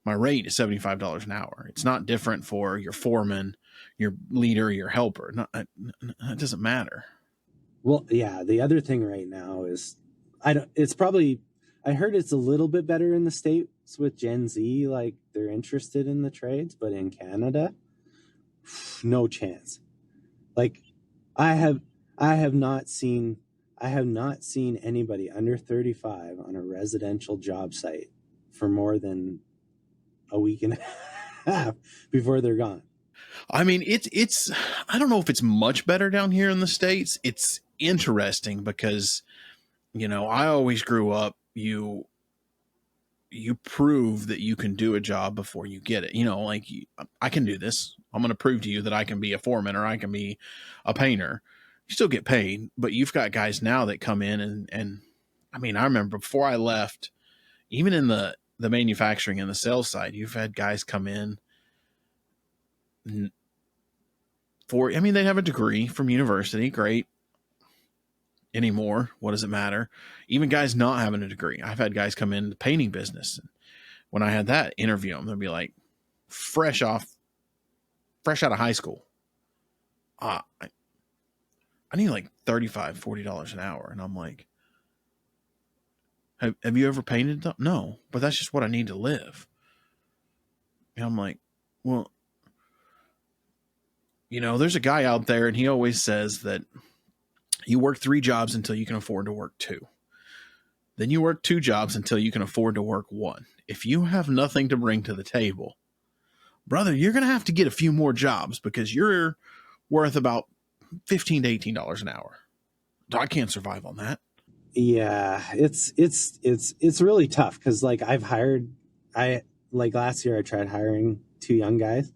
my rate is $75 an hour. It's not different for your foreman, your leader, your helper. It doesn't matter. Well, yeah. The other thing right now is, I heard it's a little bit better in the States with Gen Z, like they're interested in the trades, but in Canada, no chance. Like I have not seen anybody under 35 on a residential job site for more than a week and a half before they're gone. I mean, it's I don't know if it's much better down here in the States. It's interesting because, you know, I always grew up, you prove that you can do a job before you get it. You know, like I can do this. I'm going to prove to you that I can be a foreman or I can be a painter. You still get paid, but you've got guys now that come in and I mean, I remember before I left, even in the manufacturing and the sales side, you've had guys come in I mean, they have a degree from university. Great. Anymore. What does it matter? Even guys not having a degree. I've had guys come in the painting business. And when I had that interview them, they'd be like fresh out of high school. I need like $35, $40 an hour. And I'm like, have you ever painted them? No, but that's just what I need to live. And I'm like, well, you know, there's a guy out there and he always says that you work 3 jobs until you can afford to work 2. Then you work 2 jobs until you can afford to work 1. If you have nothing to bring to the table, brother, you're going to have to get a few more jobs because you're worth about $15 to $18 an hour. I can't survive on that. Yeah, it's really tough because like last year I tried hiring 2 young guys.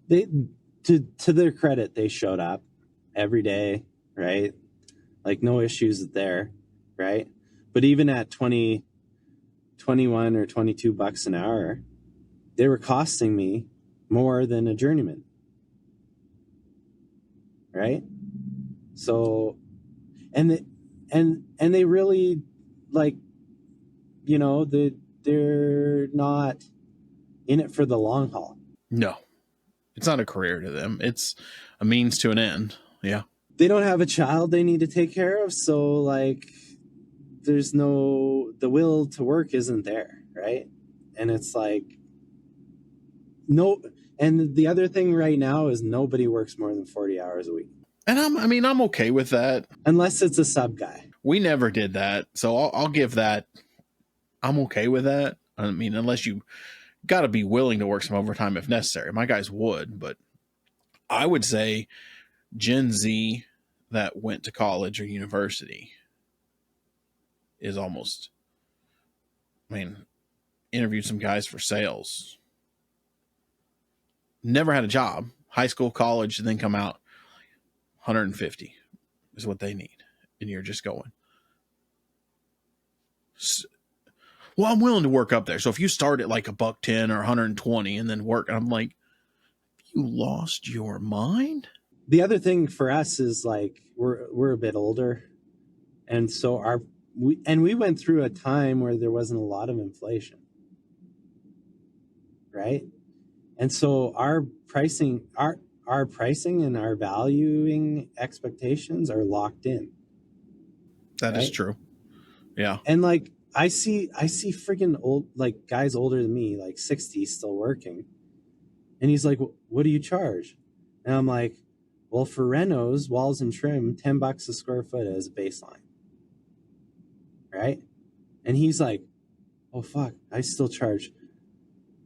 They to their credit, they showed up every day, right? Like no issues there, right? But even at 20, 21 or 22 bucks an hour, they were costing me more than a journeyman, right? So, and they really, like, you know, they're not in it for the long haul. No, it's not a career to them. It's a means to an end. Yeah. They don't have a child they need to take care of. So like, the will to work isn't there. Right. And it's like, no. And the other thing right now is nobody works more than 40 hours a week. And I'm okay with that. Unless it's a sub guy. We never did that. So I'll give that. I'm okay with that. I mean, unless you got to be willing to work some overtime if necessary. My guys would, but I would say Gen Z that went to college or university is almost, I mean, interviewed some guys for sales. Never had a job, high school, college, and then come out 150 is what they need. And you're just going, well, I'm willing to work up there. So if you start at like $110 or 120 and then work, I'm like, you lost your mind. The other thing for us is like, we're a bit older. And so we went through a time where there wasn't a lot of inflation. Right. And so our pricing, our pricing and our valuing expectations are locked in. That is true. Yeah. And like I see freaking old, like guys older than me, like 60, still working. And he's like, what do you charge? And I'm like, well, for renos, walls and trim, $10 a square foot as a baseline. Right? And he's like, oh fuck, I still charge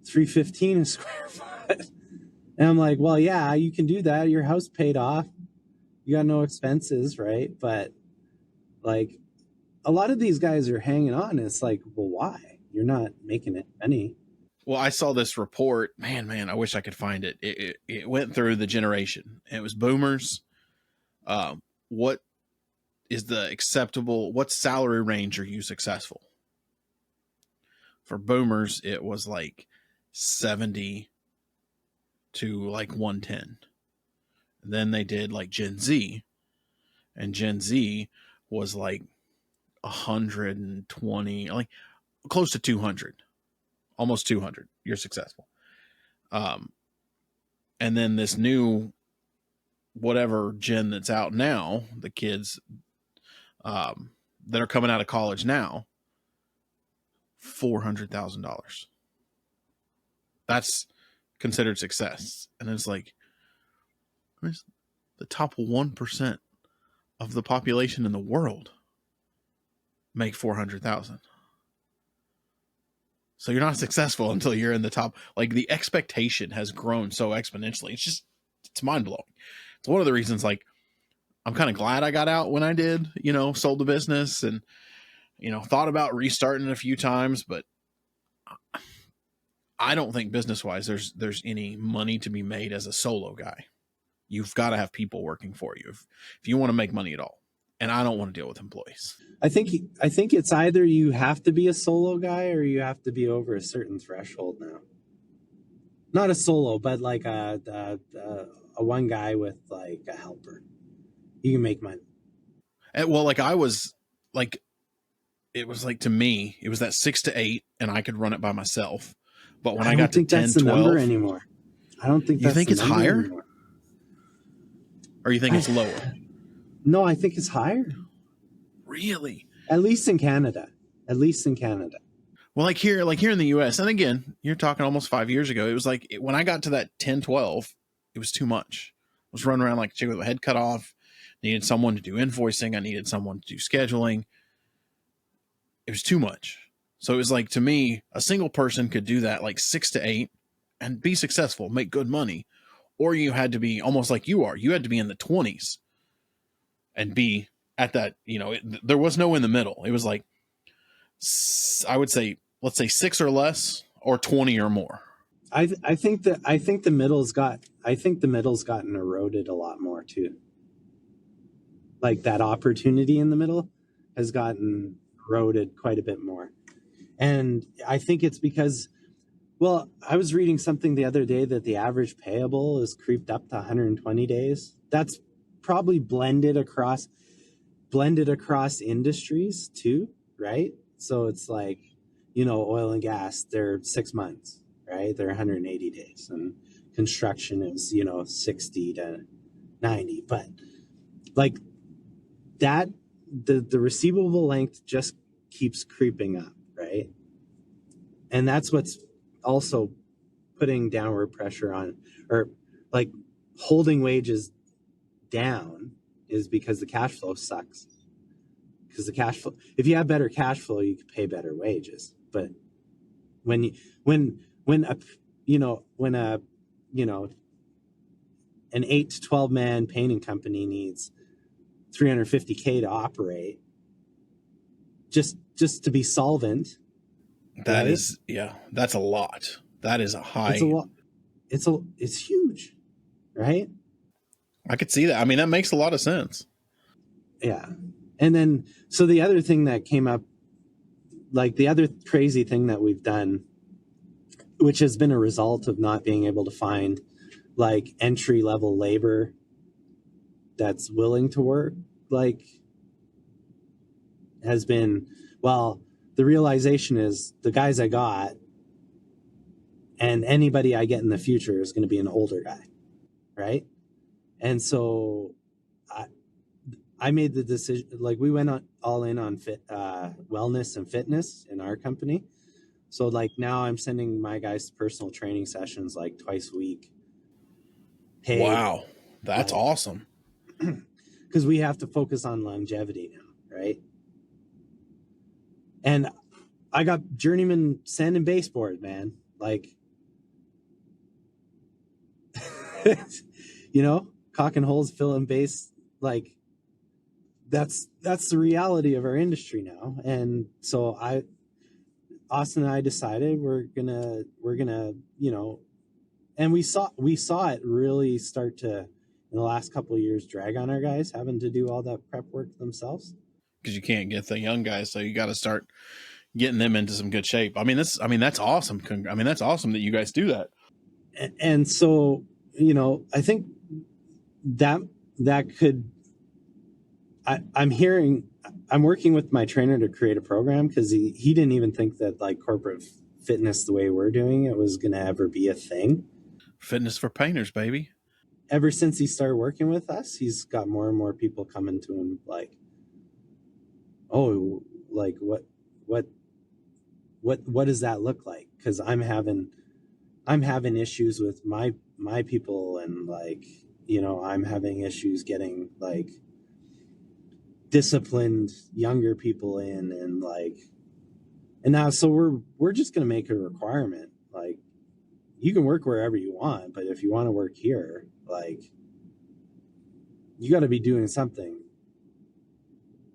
$315 a square foot. And I'm like, well, yeah, you can do that. Your house paid off. You got no expenses, right? But like a lot of these guys are hanging on. And it's like, well, why? You're not making it any. Well, I saw this report. Man, I wish I could find it. It went through the generation. It was boomers. What is the acceptable? What salary range are you successful? For boomers, it was like 70 to like 110. And then they did like Gen Z, and Gen Z was like 120, like close to 200, almost 200. You're successful. And then this new whatever gen that's out now, the kids that are coming out of college now, $400,000. That's considered success. And it's like, the top 1% of the population in the world make 400,000. So you're not successful until you're in the top. Like the expectation has grown so exponentially. It's mind blowing. It's one of the reasons, like, I'm kind of glad I got out when I did, sold the business and, thought about restarting it a few times, but I don't think business wise, there's any money to be made as a solo guy. You've got to have people working for you if you want to make money at all. And I don't want to deal with employees. I think it's either you have to be a solo guy or you have to be over a certain threshold now. Not a solo, but like a one guy with like a helper. You can make money. And, well, like I was like, it was like, to me, it was that 6 to 8 and I could run it by myself. But when I got to 10, that's the 12 number anymore. I don't think you think it's higher anymore. Or you think it's lower? No, I think it's higher. Really? At least in Canada. Well, like here in the US, and again, you're talking almost 5 years ago. It was like when I got to that 10, 12, it was too much. I was running around like a chick with my head cut off. Needed someone to do invoicing. I needed someone to do scheduling. It was too much. So it was like, to me, a single person could do that like 6 to 8 and be successful, make good money. Or you had to be almost like you are. You had to be in the 20s and be at that, there was no in the middle. It was like, I would say, let's say 6 or less or 20 or more. I think the middle's gotten eroded a lot more too. Like that opportunity in the middle has gotten eroded quite a bit more. And I think it's because, well, I was reading something the other day that the average payable is creeped up to 120 days. That's probably blended across industries too, right? So it's like, oil and gas, they're 6 months, right? They're 180 days. And construction is, 60 to 90. But like that, the receivable length just keeps creeping up, right? And that's what's also putting downward pressure on, or like holding wages down, is because the cash flow sucks. Because the cash flow, if you have better cash flow, you can pay better wages. But when an 8 to 12 man painting company needs $350K to operate, just to be solvent. That is, that's a lot. That is a high. It's a lot. It's huge, right? I could see that. I mean, that makes a lot of sense. Yeah. And then, so the other thing that came up, like the other crazy thing that we've done, which has been a result of not being able to find like entry level labor that's willing to work, like, has been, well, the realization is the guys I got and anybody I get in the future is going to be an older guy, right? And so I made the decision, like we went all in on wellness and fitness in our company. So like now I'm sending my guys to personal training sessions like twice a week. Paid, wow, that's like, awesome. Because we have to focus on longevity now, right? And I got journeyman sand and baseboard, man. Like, you know, cock and holes, fill and base. Like, that's the reality of our industry now. And so Austin and I decided we're gonna, you know, and we saw it really start to, in the last couple of years, drag on our guys having to do all that prep work themselves. Because you can't get the young guys, so you got to start getting them into some good shape. That's awesome. That's awesome that you guys do that. And so, you know, I think that could, I'm working with my trainer to create a program because he didn't even think that like corporate fitness the way we're doing it was going to ever be a thing. Fitness for painters, baby. Ever since he started working with us, he's got more and more people coming to him like, oh, like what does that look like? Because I'm having issues with my people, and like, you know, I'm having issues getting like disciplined younger people in, and like, and now so we're just gonna make a requirement, like, you can work wherever you want, but if you want to work here, like, you got to be doing something,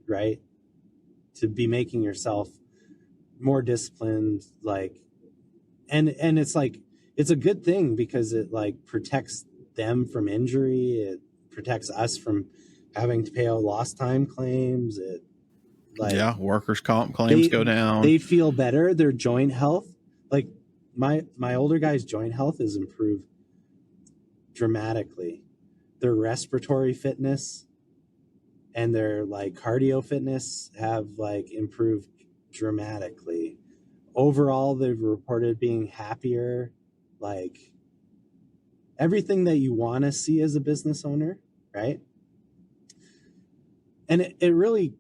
right, to be making yourself more disciplined, like, and it's like, it's a good thing because it like protects them from injury, it protects us from having to pay out lost time claims. It, like, yeah, workers' comp claims go down. They feel better. Their joint health, like my older guy's joint health has improved dramatically. Their respiratory fitness and their like cardio fitness have like improved dramatically. Overall, they've reported being happier, like everything that you want to see as a business owner, right? And it really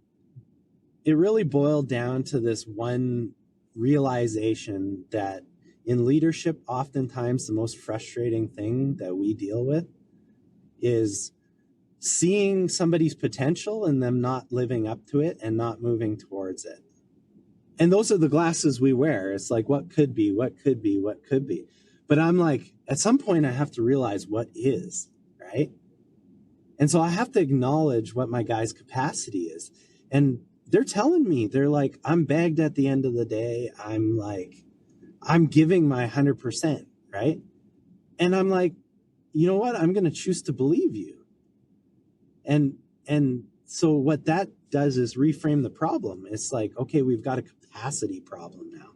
boiled down to this one realization that in leadership, oftentimes the most frustrating thing that we deal with is seeing somebody's potential and them not living up to it and not moving towards it. And those are the glasses we wear. It's like, what could be, what could be, what could be. But I'm like, at some point I have to realize what is, right? And so I have to acknowledge what my guy's capacity is. And they're telling me, they're like, I'm bagged at the end of the day. I'm like, I'm giving my 100%, right? And I'm like, you know what? I'm going to choose to believe you. And so what that does is reframe the problem. It's like, okay, we've got a capacity problem now.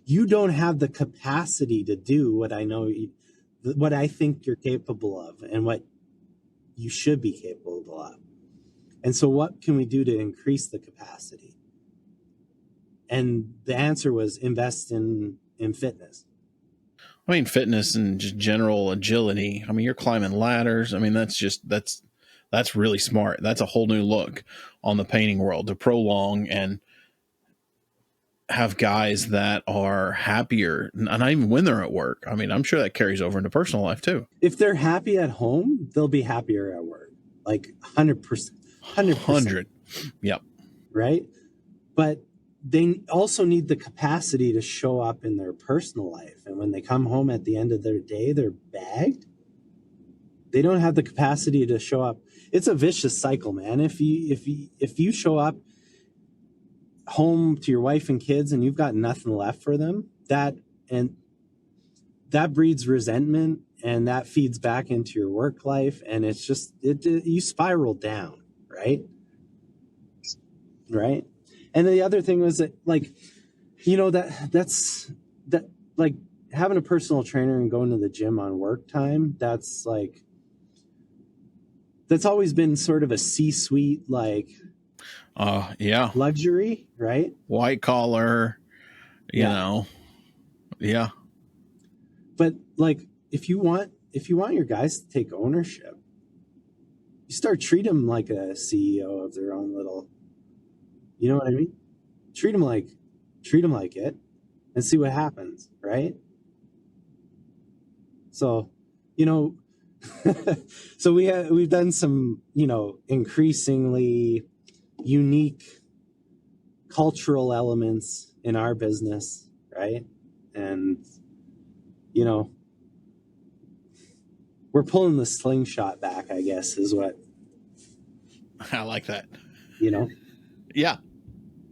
You don't have the capacity to do what I know, what I think you're capable of, and what you should be capable of. And so what can we do to increase the capacity? And the answer was invest in fitness. I mean, fitness and just general agility. I mean, you're climbing ladders. I mean, that's really smart. That's a whole new look on the painting world to prolong and have guys that are happier, not even when they're at work. I mean, I'm sure that carries over into personal life too. If they're happy at home, they'll be happier at work. Like 100%. 100. Yep. Right? But they also need the capacity to show up in their personal life. And when they come home at the end of their day, they're bagged. They don't have the capacity to show up. It's a vicious cycle, man. If you show up home to your wife and kids and you've got nothing left for them, that breeds resentment, and that feeds back into your work life, and it's just you spiral down, right? And the other thing was that, like, you know, that's like having a personal trainer and going to the gym on work time, that's always been sort of a C-suite, like, yeah, luxury, right? White collar, you know. Yeah. But like, if you want if you want your guys to take ownership, you start treat them like a CEO of their own little, you know what I mean? Treat them like it and see what happens, right? So, you know, so we've done some, you know, increasingly unique cultural elements in our business, right? And, you know, we're pulling the slingshot back, I guess, is what. I like that. You know? Yeah.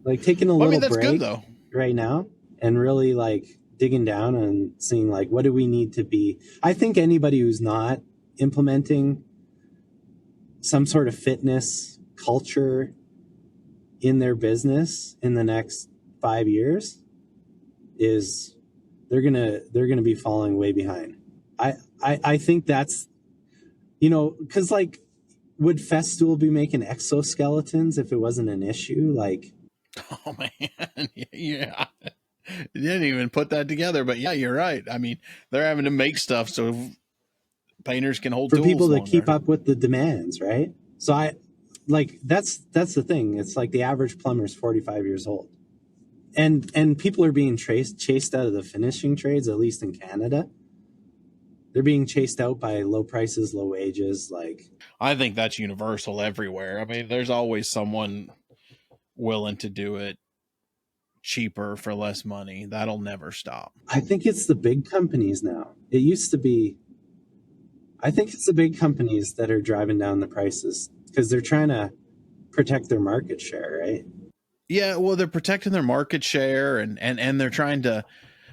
Like taking a little that's break good, though. right now and really like digging down and seeing like, what do we need to be? I think anybody who's not implementing some sort of fitness culture in their business in the next 5 years is they're gonna be falling way behind. I think that's, you know, because like, would Festool be making exoskeletons if it wasn't an issue? Like, oh man, yeah, you didn't even put that together, but yeah, you're right. I mean, they're having to make stuff so painters can hold for tools people to longer. keep up with the demands, right? So I like that's the thing. It's like the average plumber is 45 years old, and people are being chased out of the finishing trades, at least in Canada. They're being chased out by low prices, low wages. Like, I think that's universal everywhere. I mean, there's always someone willing to do it cheaper for less money. That'll never stop. I think it's the big companies now. It used to be, I think it's the big companies that are driving down the prices because they're trying to protect their market share, right? Yeah, well, they're protecting their market share and they're trying to,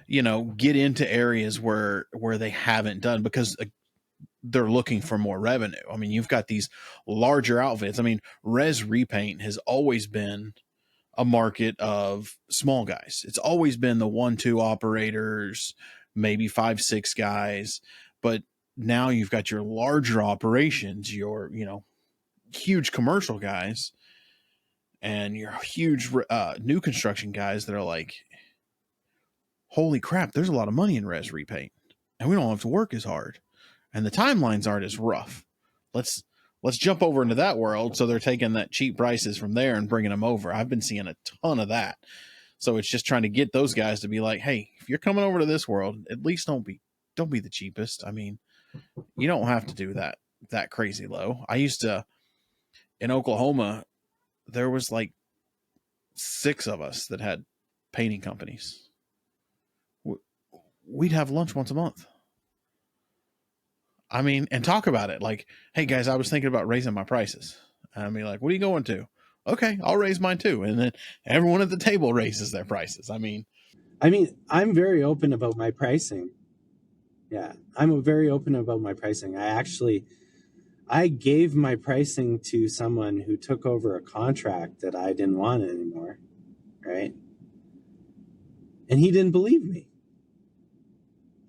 you know, get into areas where they haven't done because they're looking for more revenue. I mean, you've got these larger outfits. I mean, res repaint has always been a market of small guys. It's always been the 1-2 operators, maybe 5-6 guys, but now you've got your larger operations, your, you know, huge commercial guys and your huge new construction guys that are like, holy crap, there's a lot of money in res repaint and we don't have to work as hard and the timelines aren't as rough. Let's jump over into that world. So they're taking that cheap prices from there and bringing them over. I've been seeing a ton of that. So it's just trying to get those guys to be like, hey, if you're coming over to this world, at least don't be the cheapest. I mean, you don't have to do that crazy low. I used to, in Oklahoma, there was like 6 of us that had painting companies. We'd have lunch once a month. I mean, and talk about it like, hey guys, I was thinking about raising my prices. I mean, like, what are you going to? Okay, I'll raise mine too. And then everyone at the table raises their prices. I mean, I'm very open about my pricing. Yeah, I'm very open about my pricing. I gave my pricing to someone who took over a contract that I didn't want anymore, right? And he didn't believe me.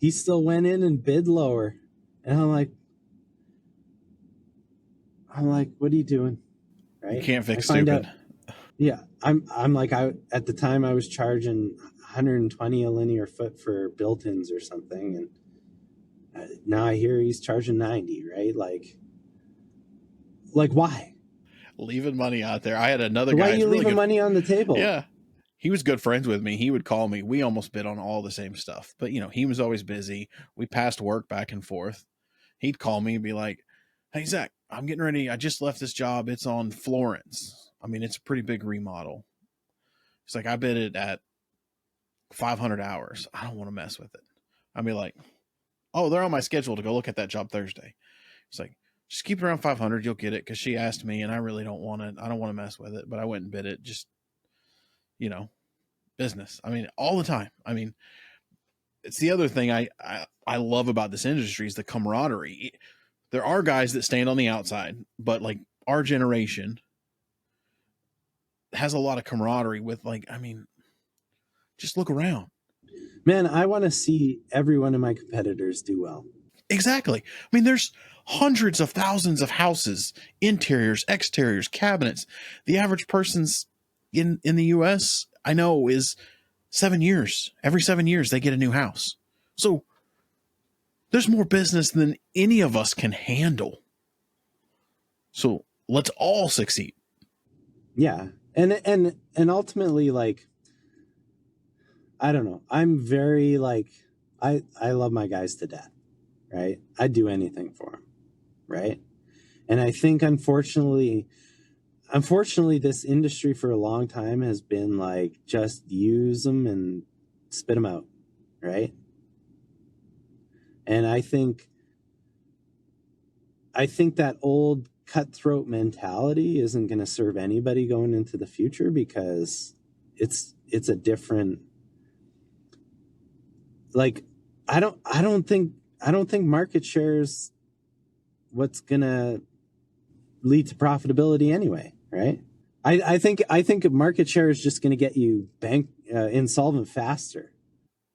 He still went in and bid lower. And I'm like, what are you doing? Right? You can't fix stupid. Yeah, I'm like, at the time I was charging 120 a linear foot for built-ins or something, and now I hear he's charging 90, right? Like why? Leaving money out there. I had another guy. Why are you leaving money on the table? Yeah. He was good friends with me. He would call me. We almost bid on all the same stuff. But, you know, he was always busy. We passed work back and forth. He'd call me and be like, hey, Zach, I'm getting ready. I just left this job. It's on Florence. I mean, it's a pretty big remodel. He's like, I bid it at 500 hours. I don't want to mess with it. I'd be like, oh, they're on my schedule to go look at that job Thursday. He's like, just keep it around 500. You'll get it. Cause she asked me and I really don't want it. I don't want to mess with it, but I went and bid it. Just, you know, business. I mean, all the time. I mean, it's the other thing I love about this industry is the camaraderie. There are guys that stand on the outside, but like our generation has a lot of camaraderie with, like, I mean, just look around. Man, I want to see every one of my competitors do well. Exactly. I mean, there's hundreds of thousands of houses, interiors, exteriors, cabinets. The average person's in the US, I know, is 7 years. Every 7 years they get a new house. So There's more business than any of us can handle. So let's all succeed. Yeah. And ultimately, like, I don't know. I'm very like, I love my guys to death, right? I'd do anything for them, right? And I think unfortunately, this industry for a long time has been like, just use them and spit them out, right? And I think that old cutthroat mentality isn't going to serve anybody going into the future, because it's a different, like, I don't think market shares what's going to lead to profitability anyway, right? I think market share is just going to get you insolvent faster.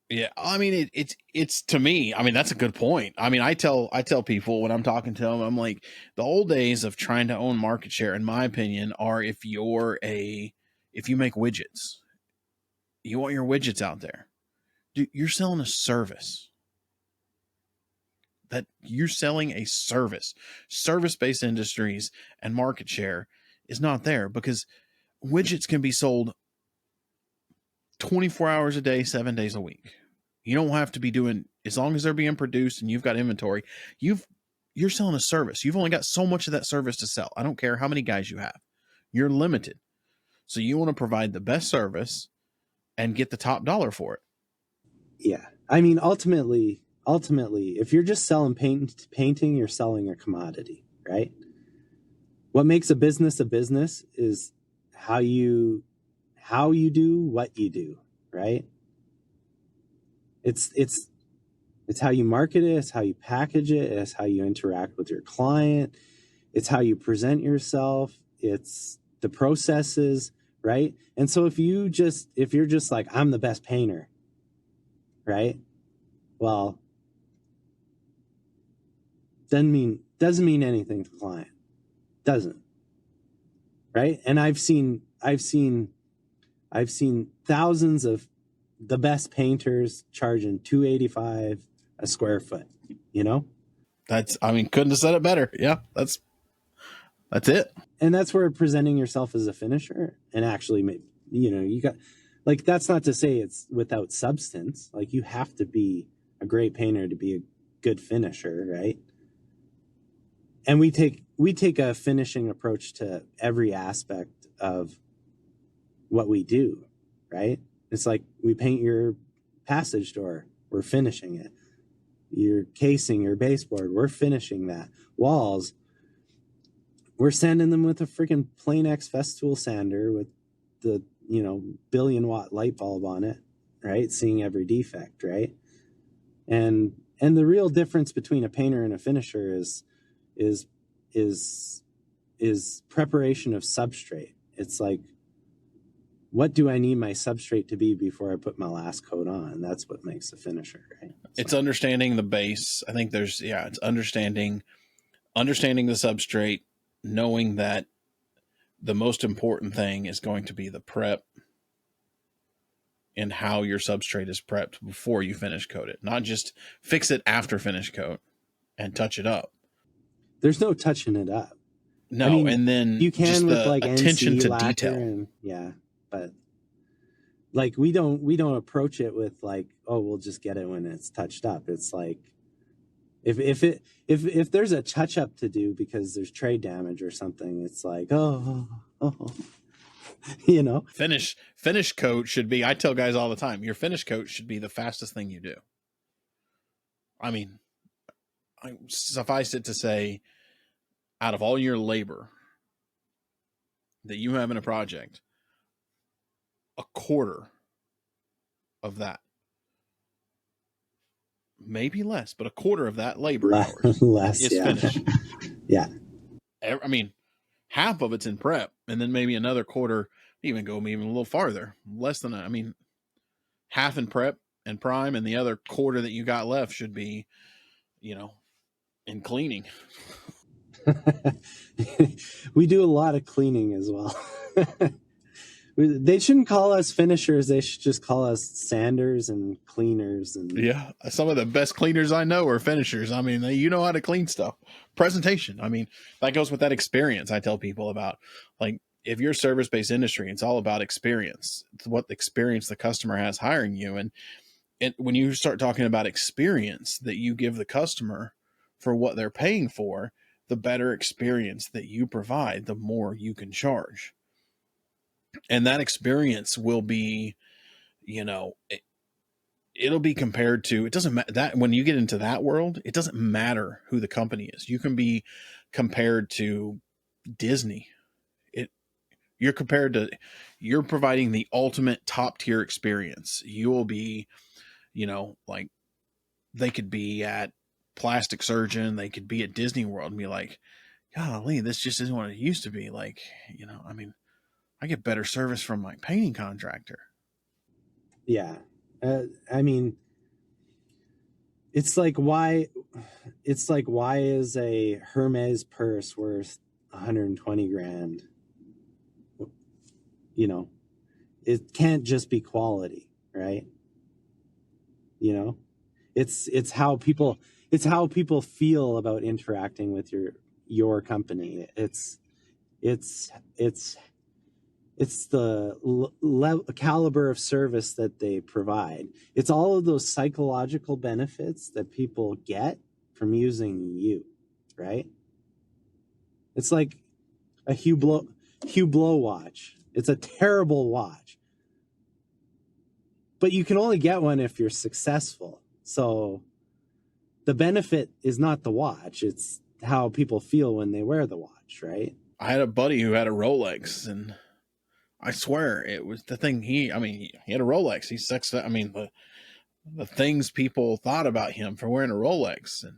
Yeah, I mean it's to me. I mean, that's a good point. I mean, I tell people when I'm talking to them, I'm like, the old days of trying to own market share, in my opinion, are if you make widgets, you want your widgets out there. Dude, you're selling a service. That you're selling a service. Service-based industries and market share is not there, because widgets can be sold 24 hours a day, 7 days a week. You don't have to be doing, as long as they're being produced and you've got inventory, you're selling a service. You've only got so much of that service to sell. I don't care how many guys you have. You're limited. So you want to provide the best service and get the top dollar for it. Yeah. I mean, ultimately, if you're just selling painting, you're selling a commodity, right? What makes a business is how you do what you do, right? It's how you market it, it's how you package it, it's how you interact with your client, it's how you present yourself, it's the processes, right? And so if you're just like, I'm the best painter, right? Well, doesn't mean anything to the client. Doesn't. Right? And I've seen thousands of the best painters charging $285 a square foot, you know? Couldn't have said it better. Yeah, that's it. And that's where presenting yourself as a finisher and actually, you got, like, that's not to say it's without substance. Like, you have to be a great painter to be a good finisher, right? And we take a finishing approach to every aspect of what we do, right? It's like, we paint your passage door, we're finishing it. Your casing, your baseboard, we're finishing that. Walls, we're sanding them with a freaking Plain X Festool sander with the, billion-watt light bulb on it, right? Seeing every defect, right? And the real difference between a painter and a finisher is preparation of substrate. It's like, what do I need my substrate to be before I put my last coat on? That's what makes a finisher, right? It's understanding the base. I think it's understanding the substrate, knowing that the most important thing is going to be the prep and how your substrate is prepped before you finish coat it, not just fix it after finish coat and touch it up. There's no touching it up. No, I mean, and then you can just with like attention NC to lacquer detail. And, yeah, but like we don't approach it with like, oh, we'll just get it when it's touched up. It's like, if there's a touch up to do because there's trade damage or something, it's like, oh. Finish coat should be, I tell guys all the time, your finish coat should be the fastest thing you do. I mean, suffice it to say, out of all your labor that you have in a project, a quarter of that, maybe less, but a quarter of that labor hours is finished. Yeah. I mean, half of it's in prep, and then maybe another quarter, even a little farther, less than half in prep and prime, and the other quarter that you got left should be, in cleaning. We do a lot of cleaning as well. They shouldn't call us finishers. They should just call us sanders and cleaners. And Yeah, some of the best cleaners I know are finishers. I mean, you know how to clean stuff. Presentation. I mean, that goes with that experience I tell people about. Like, if you're service-based industry, it's all about experience. It's what experience the customer has hiring you. And when you start talking about experience that you give the customer for what they're paying for, the better experience that you provide, the more you can charge. And that experience will be, you know, it'll be compared to, it doesn't matter that when you get into that world, it doesn't matter who the company is. You can be compared to Disney. You're providing the ultimate top tier experience. You will be, you know, like, they could be at Plastic Surgeon, they could be at Disney World and be like, golly, this just isn't what it used to be. Like, you know, I mean, I get better service from my painting contractor. yeah, I mean, it's like why is a Hermes purse worth 120 grand? You know, it can't just be quality, right? You know, it's how people feel about interacting with your company. It's the caliber of service that they provide. It's all of those psychological benefits that people get from using you, right? It's like a Hublot watch. It's a terrible watch, but you can only get one if you're successful. So the benefit is not the watch. It's how people feel when they wear the watch, right? I had a buddy who had a Rolex, and I swear it was the thing he had a Rolex. He's sexed. I mean, the things people thought about him for wearing a Rolex. And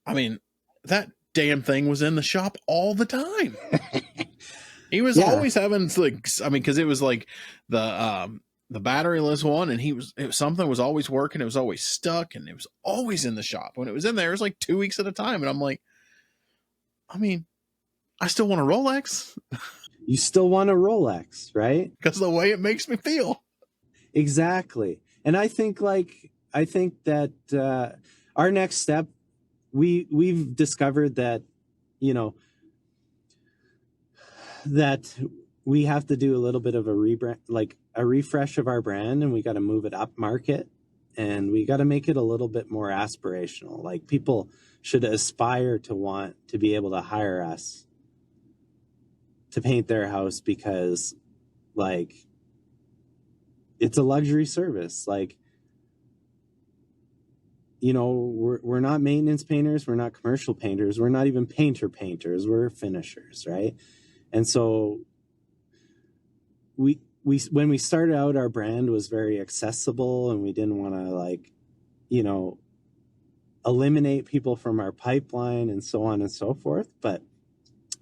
I mean, that damn thing was in the shop all the time. He was always having, like, I mean, because it was like the batteryless one, and something was always working. It was always stuck, and it was always in the shop. When it was in there, it was like 2 weeks at a time. And I'm like, I mean, I still want a Rolex. You still want a Rolex, right? Because of the way it makes me feel. Exactly. And I think that our next step, we've discovered that, you know, that we have to do a little bit of a rebrand, like a refresh of our brand, and we got to move it up market, and we got to make it a little bit more aspirational. Like, people should aspire to want to be able to hire us to paint their house, because, like, it's a luxury service. Like, you know, we're not maintenance painters, we're not commercial painters, we're not even painters, we're finishers, right? And so we when we started out, our brand was very accessible, and we didn't want to, like, you know, eliminate people from our pipeline and so on and so forth. But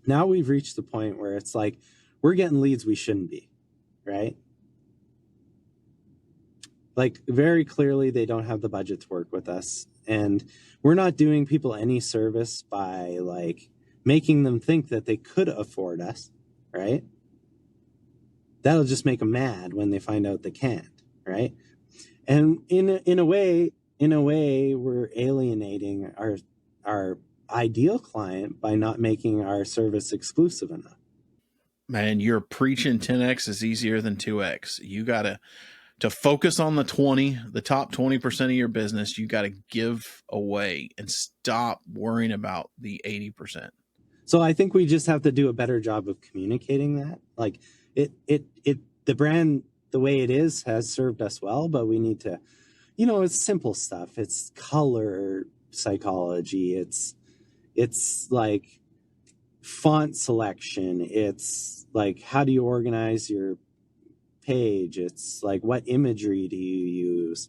now we've reached the point where it's like we're getting leads we shouldn't be, right? Like, very clearly they don't have the budget to work with us, and we're not doing people any service by, like, making them think that they could afford us, right? That'll just make them mad when they find out they can't, right? And in a way, we're alienating our ideal client by not making our service exclusive enough. Man, you're preaching 10x is easier than 2x. You got to focus on the top 20% of your business. You got to give away and stop worrying about the 80%. So I think we just have to do a better job of communicating that. Like, the brand, the way it is, has served us well, but we need to, you know, it's simple stuff. It's color psychology. It's like font selection. It's like, how do you organize your page? It's like, what imagery do you use?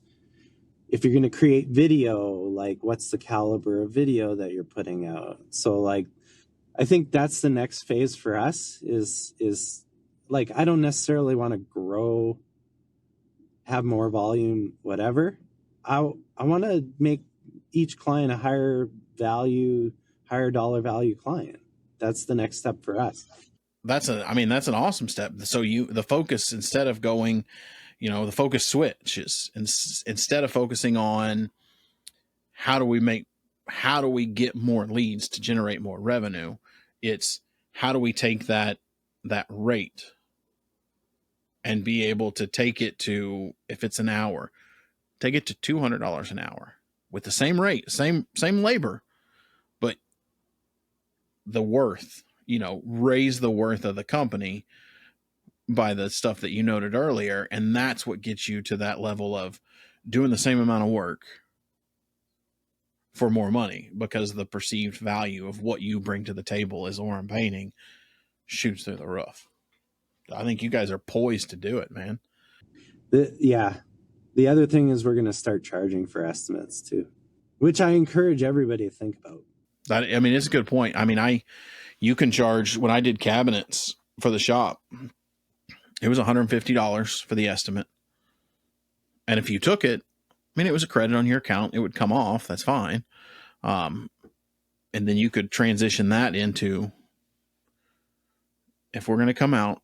If you're going to create video, like, what's the caliber of video that you're putting out? So, like, I think that's the next phase for us is like, I don't necessarily want to grow, have more volume, whatever. I want to make each client a higher dollar value client. That's the next step for us. that's an awesome step. So the focus, instead of going, the focus switches, instead of focusing on how do we get more leads to generate more revenue, it's how do we take that rate and be able to take it to, if it's an hour, take it to $200 an hour with the same rate, same labor, but the worth, raise the worth of the company by the stuff that you noted earlier. And that's what gets you to that level of doing the same amount of work for more money, because the perceived value of what you bring to the table as Oram Painting shoots through the roof. I think you guys are poised to do it, man. The other thing is we're going to start charging for estimates too, which I encourage everybody to think about. It's a good point. You can charge, when I did cabinets for the shop, it was $150 for the estimate. And if you took it, it was a credit on your account. It would come off. That's fine. And then you could transition that into, if we're going to come out,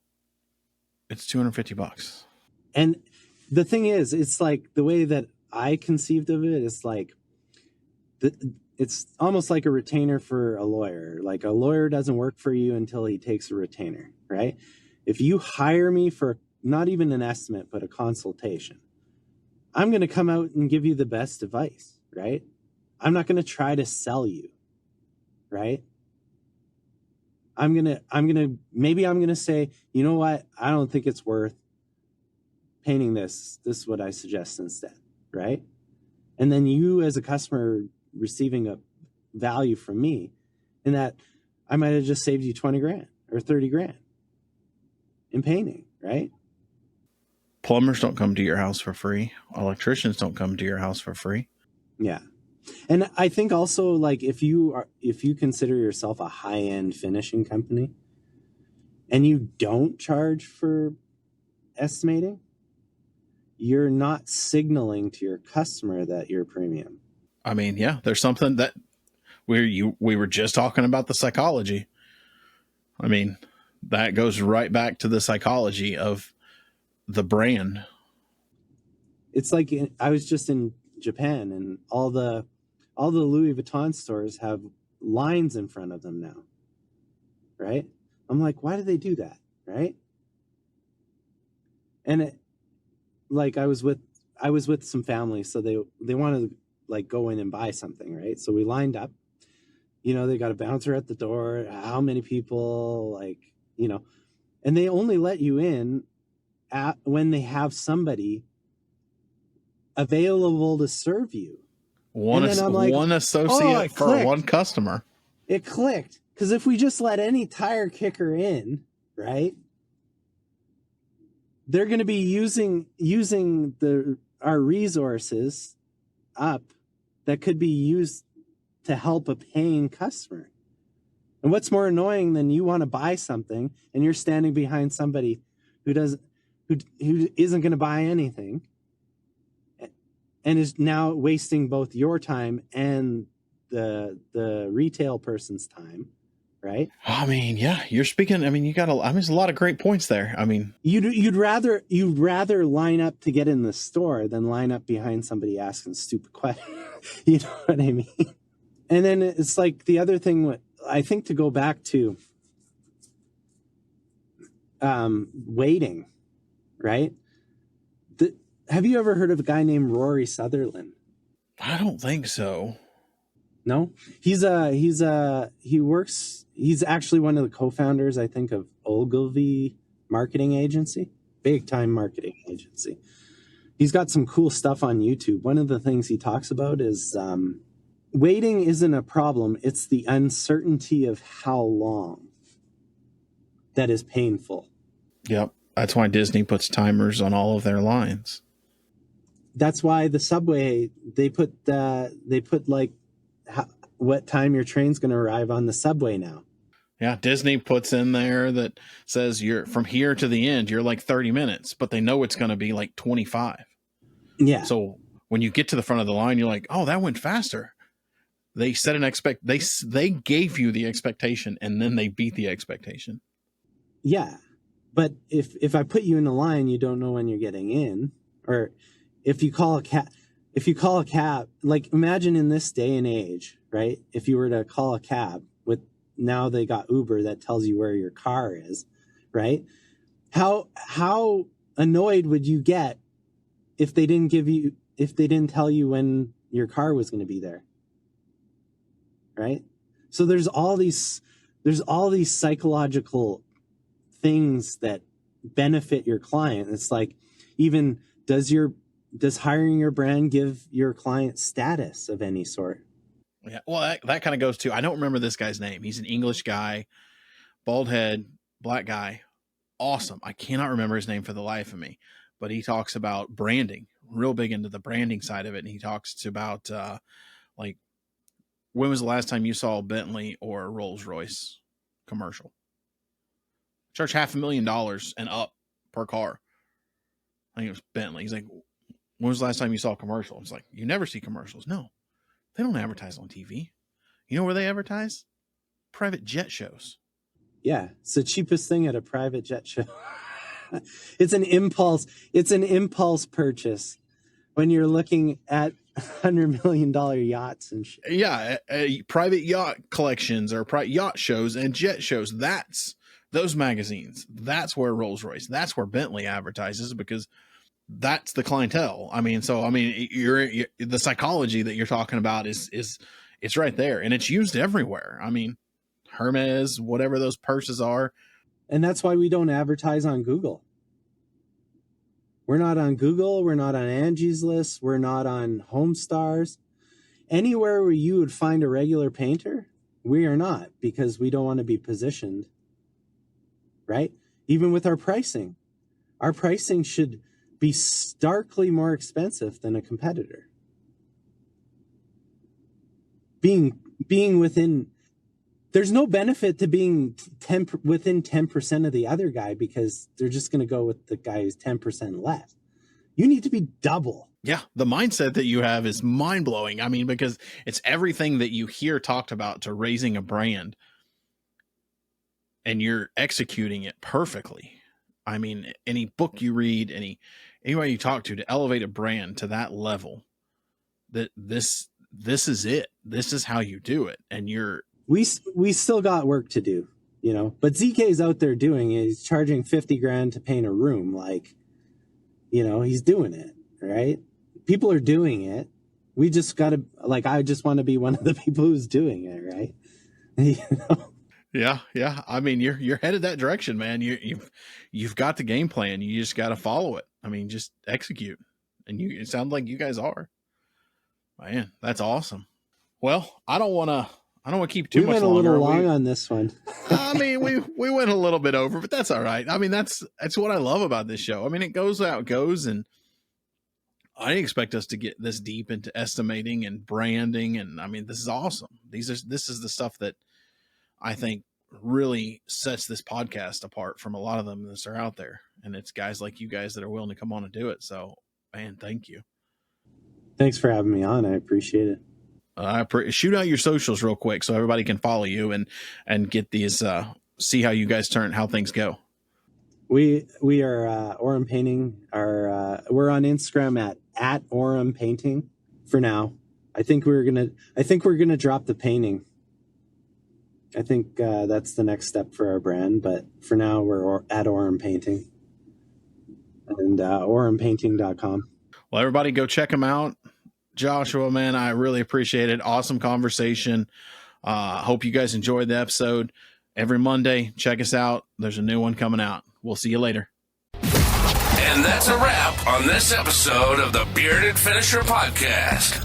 it's $250. And the thing is, it's like the way that I conceived of it is like, it's almost like a retainer for a lawyer. Like, a lawyer doesn't work for you until he takes a retainer, right? If you hire me for not even an estimate, but a consultation, I'm going to come out and give you the best advice, right? I'm not going to try to sell you, right? Maybe I'm going to say, you know what? I don't think it's worth painting this. This is what I suggest instead, right? And then you as a customer receiving a value from me, in that I might have just saved you 20 grand or 30 grand in painting, right? Plumbers don't come to your house for free. Electricians don't come to your house for free. Yeah. And I think also, like, if you consider yourself a high-end finishing company and you don't charge for estimating, you're not signaling to your customer that you're premium. There's something that we were just talking about, the psychology. That goes right back to the psychology of the brand. It's like, I was just in Japan, and all the Louis Vuitton stores have lines in front of them now, right? I'm like, why do they do that, right? And I was with some family, so they wanted to like go in and buy something, right? So we lined up. They got a bouncer at the door. How many people, and they only let you in when they have somebody available to serve you. One associate for one customer. It clicked, because if we just let any tire kicker in, right, they're going to be using our resources up that could be used to help a paying customer. And what's more annoying than you want to buy something and you're standing behind somebody who isn't going to buy anything and is now wasting both your time and the retail person's time, right? You're speaking. You got there's a lot of great points there. You'd rather line up to get in the store than line up behind somebody asking stupid questions. You know what I mean? And then it's like the other thing, I think, to go back to waiting, right? Have you ever heard of a guy named Rory Sutherland? I don't think so. No, he's actually one of the co-founders, I think, of Ogilvy Marketing Agency, big time marketing agency. He's got some cool stuff on YouTube. One of the things he talks about is waiting isn't a problem. It's the uncertainty of how long that is painful. Yep. That's why Disney puts timers on all of their lines. That's why the subway, they put what time your train's going to arrive on the subway now. Yeah, Disney puts in there that says you're from here to the end, you're like 30 minutes, but they know it's going to be like 25. Yeah. So when you get to the front of the line, you're like, oh, that went faster. They set they gave you the expectation, and then they beat the expectation. Yeah. But if I put you in the line, you don't know when you're getting in. Or if you call a cab, like imagine in this day and age, right? If you were to call a cab with, now they got Uber that tells you where your car is, right? How annoyed would you get if they didn't tell you when your car was going to be there? Right? So there's all these psychological things that benefit your client. It's like, even does hiring your brand give your client status of any sort? Yeah. Well, that kind of goes to, I don't remember this guy's name. He's an English guy, bald head, black guy. Awesome. I cannot remember his name for the life of me, but he talks about branding, real big into the branding side of it. And he talks about, like, when was the last time you saw a Bentley or a Rolls Royce commercial? Charge $500,000 and up per car. I think it was Bentley. He's like, when was the last time you saw a commercial? It's like, you never see commercials. No, they don't advertise on TV. You know where they advertise? Private jet shows. Yeah, it's the cheapest thing at a private jet show. It's an impulse purchase when you're looking at $100 million yachts and shit. Yeah, private yacht collections or yacht shows and jet shows. That's those magazines. That's where Rolls Royce, that's where Bentley advertises, because that's the clientele. I mean, you're the psychology that you're talking about is it's right there, and it's used everywhere. I mean, Hermes, whatever those purses are. And that's why we don't advertise on Google. We're not on Google. We're not on Angie's List. We're not on HomeStars. Anywhere where you would find a regular painter, we are not, because we don't want to be positioned, right? Even with our pricing should be starkly more expensive than a competitor. Being within, there's no benefit to being within 10% of the other guy, because they're just going to go with the guy who's 10% less. You need to be double. Yeah, the mindset that you have is mind-blowing. I mean, because it's everything that you hear talked about to raising a brand, and you're executing it perfectly. I mean, any book you read, anybody you talk to elevate a brand to that level, that this is it. This is how you do it. And we still got work to do, but ZK's out there doing it. He's charging $50,000 to paint a room. Like, he's doing it, right? People are doing it. We just got to, like, I just want to be one of the people who's doing it, right? Yeah. I mean, you're headed that direction, man. You've got the game plan. You just got to follow it. I mean, just execute. And it sounds like you guys are. Man, that's awesome. Well, I don't want to keep too much longer. We went a little long on this one. I mean, we went a little bit over, but that's all right. I mean, that's what I love about this show. I mean, it goes out, goes, and I didn't expect us to get this deep into estimating and branding. And I mean, this is awesome. This is the stuff that I think really sets this podcast apart from a lot of them that are out there. And it's guys like you guys that are willing to come on and do it. So, man, thank you. Thanks for having me on. I appreciate it. Shoot out your socials real quick so everybody can follow you and get these, see how you guys how things go. We are Oram Painting. We're on Instagram at Oram Painting for now. I think we're gonna drop the painting. I think that's the next step for our brand. But for now, we're at Oram Painting and orampainting.com. Well, everybody go check them out. Joshua, man, I really appreciate it. Awesome conversation. Hope you guys enjoyed the episode. Every Monday, check us out. There's a new one coming out. We'll see you later. And that's a wrap on this episode of the Bearded Finisher Podcast.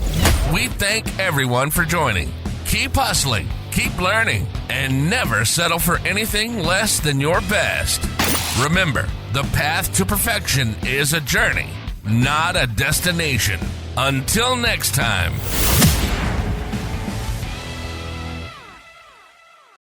We thank everyone for joining. Keep hustling, keep learning, and never settle for anything less than your best. Remember, the path to perfection is a journey, not a destination. Until next time.